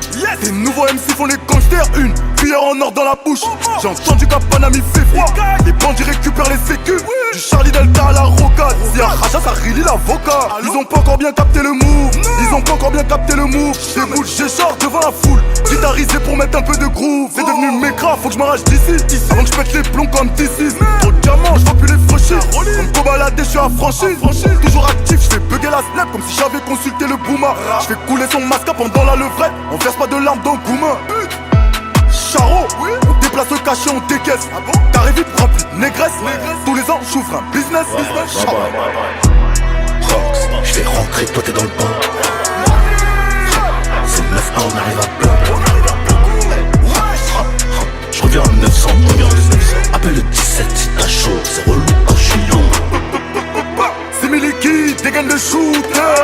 Les nouveaux MC font les gangsters, une cuillère en or dans la bouche. J'ai entendu qu'à Panama fait froid, les bandits récupèrent les sécus. Du Charlie Delta à la rocade, si à Raja ça relie l'avocat. Ils ont pas encore bien capté le move, ils ont pas encore bien capté le move. J'ai boules, j'écharpe devant la foule, guitarisé pour mettre un peu de groove. C'est devenu mécra, faut que je m'arrache d'ici, avant que je pète les plombs comme T6. Trop de diamants, je vois plus les franchir. Comme Kobalade, je suis affranchi. Toujours actif, je fais bugger la snap comme si j'avais consulté le Bouma. Je fais couler son masque pendant la levrette, on verse pas de larmes dans Gouma. Charo, on déplace le cachet, on décaisse. T'arrives vite, rempli de négresse. Tous les ans, j'ouvre un business. Je vais rentrer, toi t'es dans le bain. C'est 9-1, on arrive à plein. Je reviens en 900 millions. Appelle le 17 si t'as chaud, c'est relou quand je suis long. C'est Miliki, dégaine le shooter.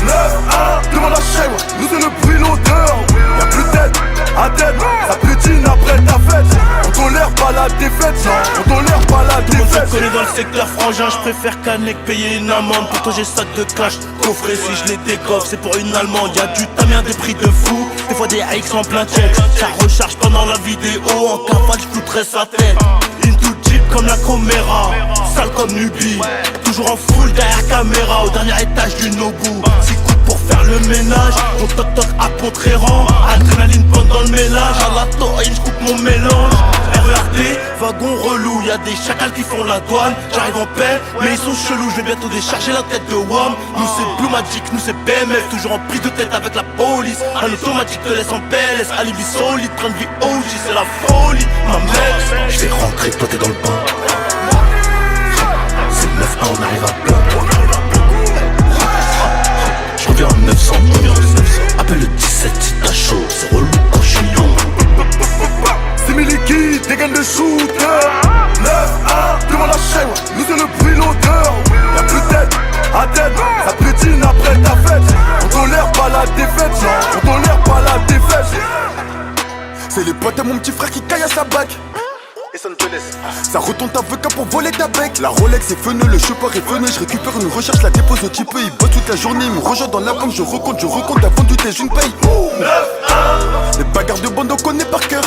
9-1, devant la chaîne, nous c'est le bruit, l'odeur. Y'a plus de tête, à tête, ça pétine après ta fête. On tolère pas la défaite, non, on tolère pas la Tout le monde défaite. se connaît dans le secteur frangin, je préfère canner que payer une amende. Pour toi j'ai sac de cash, coffret si je les décoffre, c'est pour une allemande. Y'a du tamien, des prix de fou, des fois des AX en plein check. Ça recharge pendant la vidéo, en cavale je foutrais sa tête. Into Jeep comme la Comera, sale comme Nubi. Toujours en full derrière caméra, au dernier étage du Nobu. 6 coups pour faire le ménage, on toc toc à Pontréran. Adrénaline pendant le ménage, à la taurine je coupe mon mélange. RERD, wagon relou, y'a des chacals qui font la douane. J'arrive en paix, mais ils sont chelous, je vais bientôt décharger la tête de WAM. Nous c'est Blue Magic, nous c'est BMF, toujours en prise de tête avec la police. Un automatique te laisse en PLS, alibi solide, train de vie OG, c'est la folie, ma mec. Je vais rentrer, toi t'es dans le bain. C'est 9-1, on arrive à plein. Je reviens en 900 millions. Appelle le 17 si t'as chaud, c'est relou quand je suis long. C'est Miliki, dégaine le shooter. 9-1, devant la chaîne, nous c'est le bruit, l'odeur. Y'a plus de tête, à tête, ça pétine après ta fête. On tolère pas la défaite, non, on tolère pas la défaite. C'est les potes à mon petit frère qui caille à sa bague. Ça retourne ta avocat pour voler ta bec. La Rolex est feneux, le chauffeur est venu. Je récupère une recherche, la dépose au type. Il bosse toute la journée, il me rejoint dans la banque. Je recompte, avant du thé, une paye. 9-1, les bagarres de bande on connaît par cœur.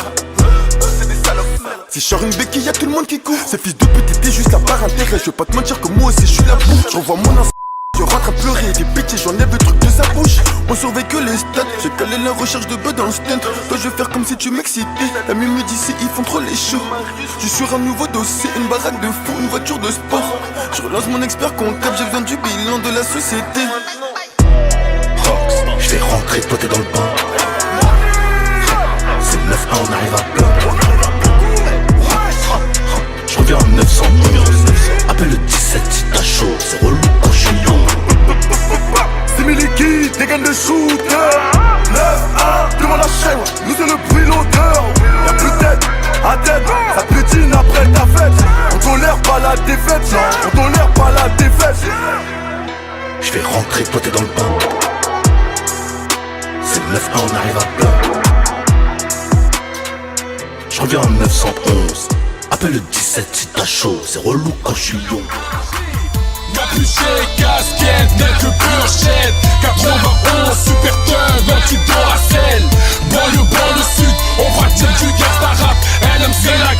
Si je sors une béquille, y'a tout le monde qui court. Ces fils de pute étaient juste là par intérêt. Je vais pas te mentir que moi aussi je suis la boue. Je revois mon enfant, je rentre à pleurer. Des bitches, j'enlève le truc de sa bouche. On surveille que les stats. J'ai calé la recherche de bœufs dans le stunt. Toi je vais faire comme si tu m'excitais. La mime me dit si ils font trop les choux. Je suis sur un nouveau dossier, une baraque de fou, une voiture de sport. Je relance mon expert comptable, j'ai besoin du bilan de la société. Je vais rentrer, toi t'es dans le bain. C'est 9-1, on arrive à plein. Je reviens en 900 millions. Appelle le 17 si t'as chaud, c'est relou quand je suis long. C'est Miliki, dégaine le shooter. 9-1, devant la chaîne, nous c'est le bruit, l'odeur. Y'a plus de tête, à tête, ça pétine après ta fête. On tolère pas la défaite, non, on tolère pas la défaite. Je vais rentrer, toi t'es dans le bain. C'est 9-1, 9-1 on arrive à bloc. Je reviens en 911. Appelle le 17 si t'as chaud, c'est relou quand je suis long. Capuché, casquette, n'est que purchette 91, super thug, anti-Doracel. Banlieue, sud, on pratique du gangsta rap. Elle aime c'est la